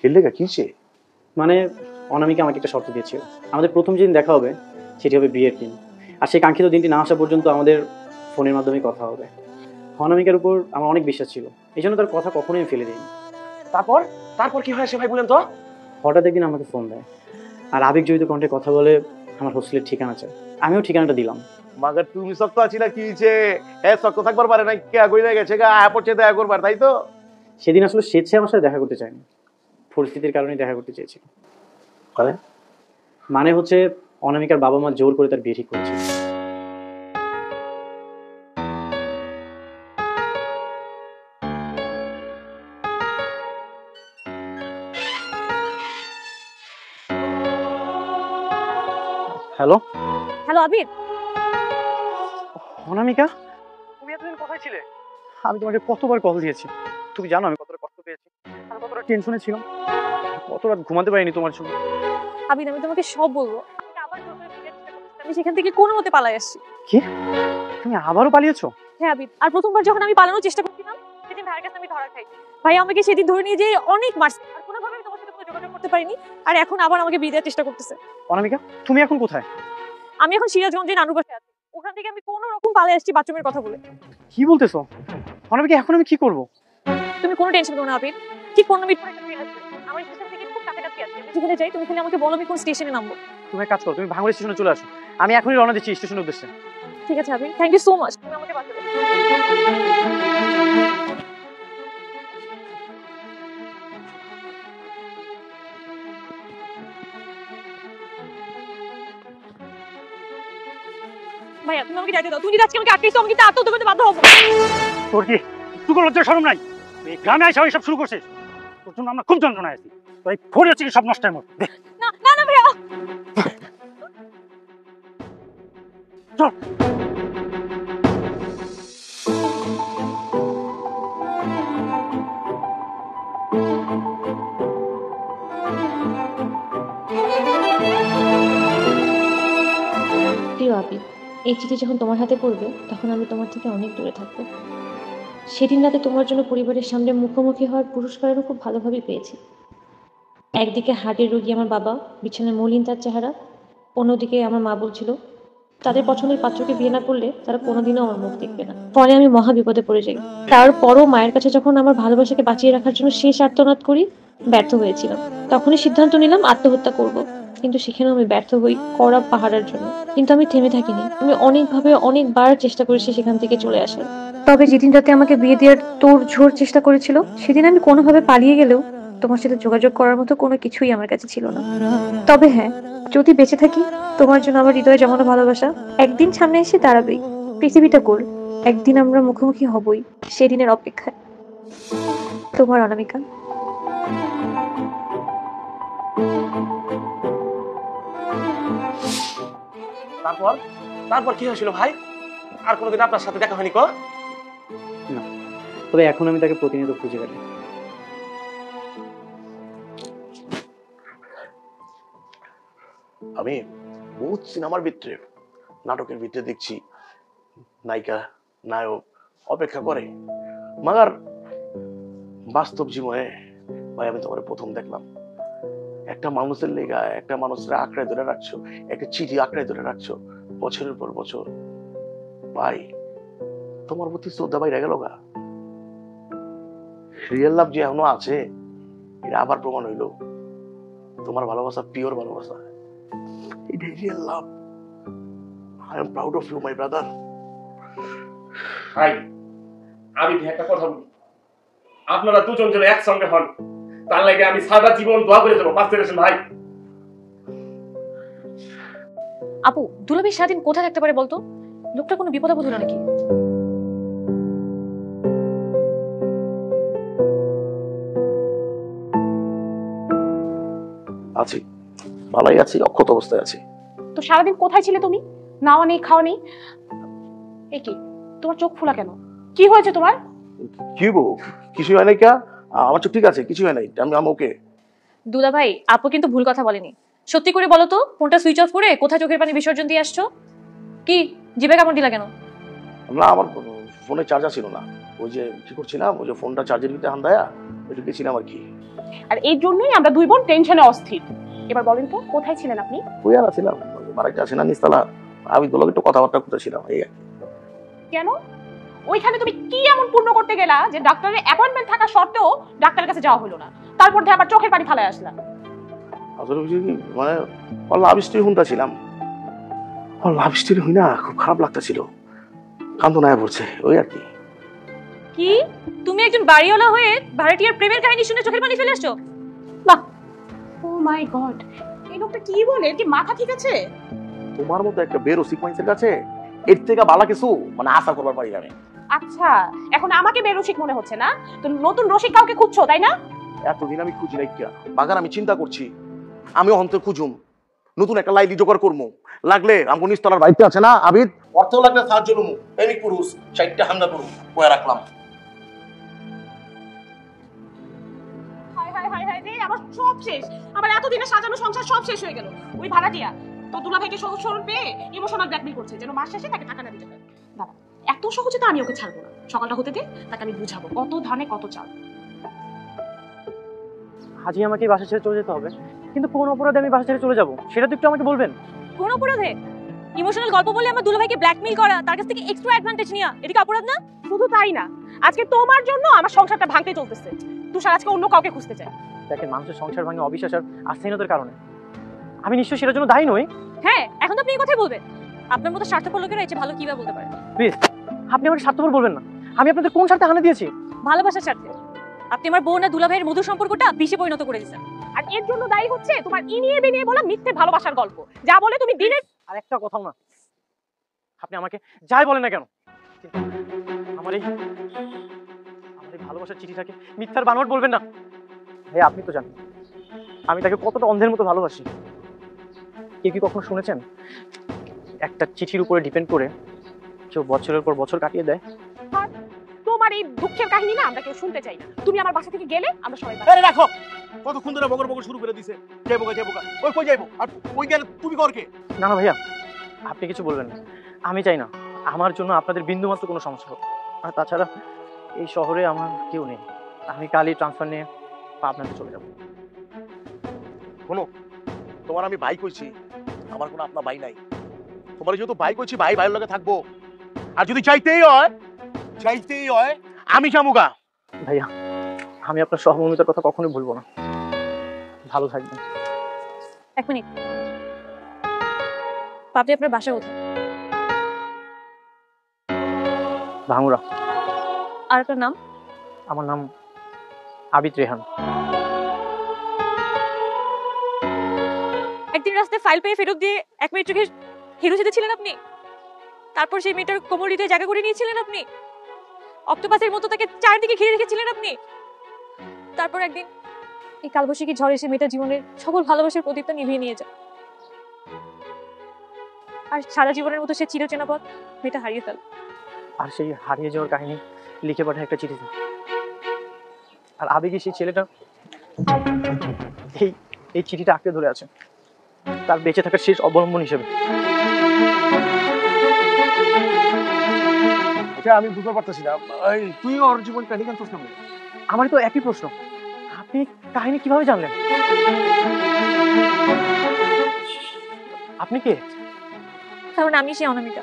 [SPEAKER 6] খেললে কিছে
[SPEAKER 3] মানে অনামিকা আমাকে একটা শর্ত দিয়েছিল, আমাদের প্রথম যেদিন দেখা হবে সেটি হবে বিয়ের দিন, আর সেই কাঙ্ক্ষিত দিনটি না আসা পর্যন্ত আমাদের ফোনের মাধ্যমে কথা হবে। অনামিকার উপর আমার অনেক বিশ্বাস ছিল, এই জন্য তার কথা কখনোই আমি ফেলে দিইনি।
[SPEAKER 7] তারপর তারপর কি হয়েছে ভাই বলেন তো?
[SPEAKER 3] হঠাৎ একদিন আমাকে ফোন দেয়, আর আবেগজড়িত কণ্ঠে কথা বলে আমার হোস্টেলের ঠিকানা চায়। আমিও ঠিকানাটা দিলাম।
[SPEAKER 6] মাগার তুমি শক্ত আছি না কি হয়েছে? হ্যাঁ শক্ত থাকবার পারে না, কে আগুই না গেছে গা পড়ছে দেখা করবার, তাই তো?
[SPEAKER 3] সেদিন আসলে স্বেচ্ছায় আমার সাথে দেখা করতে চায়নি, পরিস্থিতির কারণে দেখা করতে চেয়েছিল। মানে হচ্ছে অনামিকার বাবা মা জোর করে তার বিয়ে ঠিক করেছিল। Hello
[SPEAKER 2] hello Abid.
[SPEAKER 3] অনামিকা, তুমি এতদিন কোথায় ছিলে? আমি তোমাকে কতবার কল দিয়েছি, তুমি জানো আমি কতটা কষ্ট পেয়েছি, আমি কতটা টেনশনে ছিলাম, কত রাত ঘুমাতে পারিনি তোমার জন্য।
[SPEAKER 2] আবিদ আমি তোমাকে সব বলবো, আমি সেখান থেকে কোনো মতে পালাই আসছি।
[SPEAKER 3] কি, তুমি আবারও পালিয়েছো?
[SPEAKER 2] হ্যাঁ আবিদ, আর প্রথমবার যখন আমি পালানোর চেষ্টা করছিলাম সেদিন ভাইয়ের কাছে আমি ধরা খাই। ভাই আমাকে সেদিন ধরে নিয়ে যে অনেক মারছে, আর কোনোভাবে তোমার সাথে কোনো যোগাযোগ করতে পারিনি, আর এখন আবার আমাকে বিয়ে দেওয়ার চেষ্টা করতেছে।
[SPEAKER 3] অনামিকা তুমি এখন কোথায়?
[SPEAKER 2] আমি এখন সিরাজগঞ্জে নানুর বাসায় আছি, ওখান থেকে আমি কোনো রকম পালাই আসছি বাথরুমের কথা বলে।
[SPEAKER 3] কি বলতেছো অনামিকা, এখন আমি কি করব?
[SPEAKER 2] তুমি কোনো টেনশন করো না আবিদ, ঠিক 15 মিনিট পরে একটা ট্রেন আসবে, আমার স্টেশন থেকে খুব কাছাকাছি আছে, আমি যেখানে যাই তুমি খালি আমাকে বলো আমি কোন স্টেশনে নামবো।
[SPEAKER 3] তুমি এক কাজ করো, তুমি ভাঙড়ি স্টেশনে চলে আসো, আমি এখনই রওনা দিচ্ছি স্টেশনের উদ্দেশ্যে।
[SPEAKER 2] ঠিক আছে Abid, thank you so much, তুমি আমাকে বাঁচালে। ভাইয়া তুমি আমাকে যাইতে দাও, তুমি যদি আজকে আমাকে আটকেছো আমি কিন্তু আত্মহত্যা করতে বাধ্য হবো।
[SPEAKER 1] তোর কি তুই কোনো লজ্জা শরম নাই? এই গ্রামে এসে সব শুরু করছিস, তোর জন্য আমরা খুব যন্ত্রণায় আছি, তো এই ফোন হচ্ছে কি সব নষ্টের মতো।
[SPEAKER 2] না না না ভাইয়া,
[SPEAKER 6] চল।
[SPEAKER 2] প্রিয় আবিদ, এই চিঠি যখন তোমার হাতে পড়বে তখন আমি তোমার থেকে অনেক দূরে থাকবো। সেদিন রাতে তোমার জন্য পরিবারের সামনে মুখোমুখি হওয়ার পুরস্কারও খুব ভালোভাবেই পেয়েছি। একদিকে হার্টের রোগী আমার বাবা, বিছানায় মলিন তার চেহারা, অন্যদিকে আমার মা বলছিল তাদের পছন্দের পাত্রকে বিয়ে না করলে তারা কোনোদিনও আমার মুখ দেখবে না। ফলে আমি মহা বিপদে পড়ে যাই। তারপরও মায়ের কাছে যখন আমার ভালোবাসাকে বাঁচিয়ে রাখার জন্য শেষ আর্তনাদ করি, ব্যর্থ হয়েছিলাম। তখনই সিদ্ধান্ত নিলাম আত্মহত্যা করব, কিন্তু সেখানেও আমি ব্যর্থ হই কড়া পাহারার জন্য। কিন্তু আমি থেমে থাকিনি, আমি অনেকবার চেষ্টা করেছি সেখান থেকে চলে আসার। তবে যেদিন রাতে আমাকে বিয়ে দেওয়ার তোড়জোড় চেষ্টা করেছিল, সেদিন আমি কোনোভাবে পালিয়ে গেলেও তোমার সাথে যোগাযোগ করার মতো কোনো কিছুই আমার কাছে ছিল না। তবে হ্যাঁ, যদি বেঁচে থাকি, তোমার জন্য আমার হৃদয়ে জমানো ভালোবাসা একদিন সামনে এসে দাঁড়াবেই। পৃথিবীটা গোল, একদিন আমরা মুখোমুখি হবই, সেদিনের অপেক্ষায়। তোমার অনামিকা।
[SPEAKER 7] তারপর তারপর কি হয়েছিল ভাই? আর কোনোদিন আপনার সাথে দেখা হয়নি?
[SPEAKER 3] না, তবে এখন আমি তাকে প্রতিনিয়ত খুঁজে বেড়াই।
[SPEAKER 6] আমি বহুত সিনেমার ভিতরে, নাটকের ভিতরে দেখছি নায়িকা নায়ক অপেক্ষা করে, মাগার বাস্তব জীবনে ভাই আমি তোমার প্রথম দেখলাম। একটা মানুষের লেগা একটা মানুষের আঁকড়ায় ধরে রাখছো, একটা চিঠি আঁকড়ায় ধরে রাখছো বছরের পর বছর। ভাই তোমার প্রতি শ্রদ্ধা বাইরে গেল গা। রিয়েল লাভ যে এখনো আছে, এটা আবার প্রমাণ হইলো তোমার ভালোবাসা পিওর ভালোবাসা। এটাই real love. I am proud of you my brother.
[SPEAKER 7] ভাই আমি একটা কথা বলি, আপনারা দুজন যেন একসঙ্গে হন, তার লাগে আমি সারা জীবন দোয়া করে যাবো। পাঁচতে গেছেন ভাই।
[SPEAKER 2] আপু, দুলাভাই সারাদিন কোথায় থাকতে পারে বলতো? লোকটা কোনো বিপদ আপদ হলো নাকি?
[SPEAKER 6] আছি, ভালোই আছি, অক্ষত অবস্থায় আছি।
[SPEAKER 5] তো সারাদিন কোথায় ছিলে তুমি? নাওয়া নেই, খাওয়া নেই। এ কি, তোমার চোখ ফোলা কেন? কি হয়েছে তোমার?
[SPEAKER 6] কি বউ, কিছু হয় নাই? কা আমার চোখ ঠিক আছে, কিছু হয় নাই, আমি ওকে।
[SPEAKER 2] দুলাভাই, আপু কিন্তু ভুল কথা বলেনি। সত্যি করে বলো তো, ফোনটা সুইচ অফ করে কোথায় চোখের পানি বিসর্জন দিয়ে আসছো? কি জিভে কামড় দিলা কেন?
[SPEAKER 6] না, আমার ফোনে চার্জার ছিল না। ওই যে কি করছিলাম, ওই যে ফোনটা চার্জের ভিতরে হান্দায়া ওইটা গেছিলাম আর কি।
[SPEAKER 5] আর এই জন্যই আমরা দুই বোন টেনশনে অস্থির। এবার বলেন তো, কোথায় ছিলেন আপনি?
[SPEAKER 6] ওই আর ছিলাম বাড়িতে আছে না নিস্তালা, আমি তোলা একটু কথাবার্তা করতেছিলাম এই আর কি।
[SPEAKER 5] কেন? ওইখানে তুমি কি এমন পূর্ণ করতে গেলা যে ডাক্তারের অ্যাপয়েন্টমেন্ট থাকা সত্ত্বেও ডাক্তারের কাছে যাওয়া হলো না? তারপর দিয়ে আবার চোখের পানি ফালায় আসলা।
[SPEAKER 6] আসলে বুঝলি কি, মানে লাভ স্টোরি শুনতেছিলাম, লাভ স্টোরি হই না, খুব খারাপ লাগতেছিল, কান্দ না পড়ছে ওই আর কি।
[SPEAKER 2] কি তুমি একজন বাড়িওয়ালা হয়ে ভাড়াটিয়ার প্রেমের কাহিনী শুনে চোখের পানি ফেলে আসছো?
[SPEAKER 5] বাহ, ও মাই গড, এই লোকটা কি বলে? কি মাথা ঠিক আছে?
[SPEAKER 6] তোমার মতো একটা বেরো সিকোয়েন্সের কাছে এর থেকে ভালো কিছু মানে আশা করবার পারি আমি।
[SPEAKER 5] আচ্ছা, এখন আমাকে বেরসিক মনে হচ্ছে না? তো নতুন রসিক কাউকে খুঁজছো, তাই না?
[SPEAKER 6] এতদিন আমি খুঁজি নাই কিয়া বাগান, আমি চিন্তা করছি আমি অন্তর খুঁজুম, নতুন একটা লাইলি জোগাড় করবো। লাগলে আমগো নিস্তলার বাড়িতে আছে না আবিদ, অর্থ লাগলে সাহায্য নমু, প্রেমিক পুরুষ 4টা হাঙ্গা করুম কয়ে রাখলাম।
[SPEAKER 5] হায় হায় হায় হায় রে, আমার সব শেষ। আমার এতদিনে সাজানো সংসার সব শেষ হয়ে গেল। ওই ভাড়াটিয়া তো দুলাভাইকে সহজ সরল পেয়ে ইমোশনাল ব্ল্যাকমেল করছে, যেন মাস শেষে তাকে টাকা না দিতে হয়। দাদা, এত সহজে তো আমি ওকে ছাড়বো না। সকালটা হতে দে, তাকে আমি বুঝাবো কত ধানে কত চাল।
[SPEAKER 3] আজই আমাকে বাসা ছেড়ে চলে যেতে হবে, কিন্তু কোন অপরাধে আমি বাসা ছেড়ে চলে যাব সেটা তো একটু আমাকে বলবেন।
[SPEAKER 2] কোন অপরাধে? ইমোশনাল গল্প বলে আমার দুলাভাইকে ব্ল্যাকমেল করা, তার কাছ থেকে এক্সট্রা অ্যাডভান্টেজ নেওয়া, এটা কি অপরাধ না?
[SPEAKER 5] শুধু তাই না, আজকে তোমার জন্য আমার সংসারটা ভাঙতে চলতেছে। তুষার আজকে অন্য কাউকে খুঁজতে চায়।
[SPEAKER 3] দেখেন, মানুষের সংসার ভাঙে অবিশ্বাস আর আস্থাহীনতার কারণে। আমি নিশ্চয়ই সেটার জন্য দায়ী নই।
[SPEAKER 2] হ্যাঁ, এখন তো আপনি এই কথাই বলবেন। আপনার মতো স্বার্থপর লোকেরা এসে ভালো কিভাবে বলতে পারে?
[SPEAKER 3] প্লিজ, আপনি আমার স্বার্থপর বলবেন না। আমি আপনাদের কোন স্বার্থে হানা দিয়েছি?
[SPEAKER 2] ভালোবাসার স্বার্থে। আপনি আমার বোন আর দুলাভাইয়ের মধুর সম্পর্কটা বিষে পরিণত করে দিয়েছেন।
[SPEAKER 5] আর এর জন্য দায়ী হচ্ছে তোমার ইনিয়ে বিনিয়ে বলা মিথ্যে ভালোবাসার গল্প, যা বলে তুমি দিনে।
[SPEAKER 3] আর একটা কথাও না, আপনি আমাকে যাই বলেন না কেন, আমার এই ভালোবাসার চিঠিটাকে মিথ্যার বানোয়াট বলবেন না। ভাই, আপনি তো জানেন আমি তাকে কতটা অন্ধের মতো ভালোবাসি। কেউ কি কখনো শুনেছেন একটা চিঠির উপরে ডিপেন্ড করে কেউ বছরের পর বছর কাটিয়ে দেয়।
[SPEAKER 5] তোমার এই দুঃখের কাহিনী না আমরা কেউ শুনতে চাই না। তুমি আমার বাসা থেকে গেলে আমরা সবাই
[SPEAKER 6] আরে রাখো, কতক্ষণ ধরে বগর বগর শুরু করে দিছে। যাইবো ওই কই যাইবো, আর ওই গেলে তুমি করকে?
[SPEAKER 3] না না ভাইয়া, আপনি কিছু বলবেন না। আমি চাই না আমার জন্য আপনাদের বিন্দুমাত্র কোনো সমস্যা হোক। আর তাছাড়া এই শহরে আমার কেউ নেই। আমি কালই ট্রান্সফার নিয়ে আপনাকে চলে যাব।
[SPEAKER 6] শোনো, তোমার আমি ভাই কইছি, আমার কোনো আপনার ভাই নাই। তোমার যেহেতু ভাই কইছি, ভাই ভাইয়ের লগে থাকবো। আর যদি চাইতেই হয় আমি যামুগা।
[SPEAKER 3] ভাইয়া, আমি আপনার সহমর্মিতার কথা কখনোই ভুলবো না। ভালো থাকবেন।
[SPEAKER 2] এক মিনিট, আপনি আপনার বাসা কোথায়?
[SPEAKER 3] ভাঙুরা।
[SPEAKER 2] আর আপনার নাম?
[SPEAKER 3] আমার নাম আবিদ রেহান।
[SPEAKER 2] একদিন রাস্তায় ফাইল পেয়ে ফেরত দিয়ে 1 মিনিট চোখে হিরো যেতেছিলেন আপনি। তারপর সেই মেয়েটার কোমর দিয়ে জায়গা করে নিয়েছিলেন আপনি। অক্টোপাসের মতো তাকে চারদিকে ঘিরে রেখেছিলেন আপনি। তারপর একদিন এই কালবৈশাখী ঝড় এসে মেয়েটার জীবনের সকল ভালোবাসার প্রদীপটা নিভিয়ে নিয়ে যায়। আর সারা জীবনের মতো সে চিরচেনা পথ মেয়েটা হারিয়ে ফেল।
[SPEAKER 3] আর সেই হারিয়ে যাওয়ার কাহিনী লিখে পাঠায় একটা চিঠি। আর আবেগে সেই ছেলেটা এই চিঠিটা আঁকড়ে ধরে আছে তার বেঁচে থাকার শেষ অবলম্বন হিসেবে।
[SPEAKER 6] আমি বুঝতে পারতেছি না, তুই ওর জীবন কাহিনী কেন প্রশ্ন?
[SPEAKER 3] আমার তো একই প্রশ্ন, আপনি কাহিনী কিভাবে জানলেন? আপনি কে?
[SPEAKER 2] কারণ আমি সেই অনামিকা।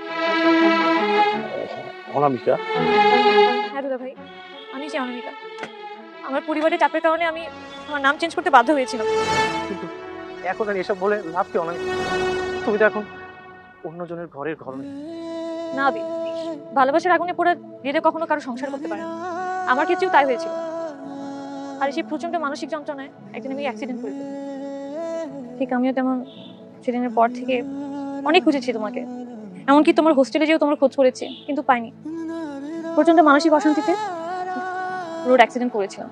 [SPEAKER 6] অনামিকা?
[SPEAKER 2] হ্যাঁ দাদা ভাই, আমি সেই অনামিকা। আমার পরিবারের চাপের কারণে আমি আমার নাম চেঞ্জ করতে বাধ্য হয়েছিলাম।
[SPEAKER 3] কিন্তু এখন আর এসব বলে লাভ কি অনামিকা? তুমি তো এখন অন্যজনের ঘরের ঘরণী।
[SPEAKER 2] না আবি, ভালোবাসার আগুনে পোড়া হৃদয় কখনো কারো সংসার করতে পারে না। আমার ক্ষেত্রেও তাই হয়েছিল। আর সেই প্রচন্ড মানসিক যন্ত্রণায় একদিন আমি অ্যাক্সিডেন্ট করে ফেলি। ঠিক আমিও তেমন সেদিনের পর থেকে অনেক খুঁজেছি তোমাকে, এমনকি তোমার হোস্টেলে যেও তোমার খোঁজ করেছি, কিন্তু পাইনি। প্রচন্ড মানসিক অশান্তিতে রোড অ্যাক্সিডেন্ট করেছিলাম।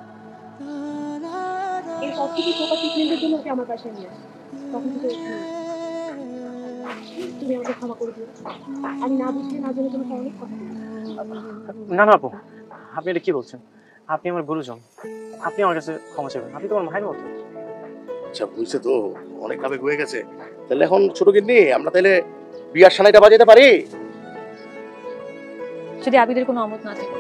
[SPEAKER 5] এই সব কিছু প্রকাশ ট্রিটমেন্টের জন্য ওকে আমার বাসায় নিয়ে আসি। তখন থেকে তুমি আমাকে ক্ষমা করে দিও। আমি না বুঝতে না জেনে তোমাকে অনেক কথা বলেছি।
[SPEAKER 3] না না আপু, আপনি এটা কি বলছেন? আপনি আমার গুরুজন, আপনি আমার কাছে ক্ষমা চাইবেন। আপনি তো আমার ভাইয়ের মতো।
[SPEAKER 6] আচ্ছা বুঝছে তো, অনেক আবেগ হয়ে গেছে। তাহলে এখন ছোট কিডনি আমরা তাহলে বিয়ার সানাইটা বাজাইতে পারি?
[SPEAKER 2] যদি আবিদের কোনো অমত না থাকে।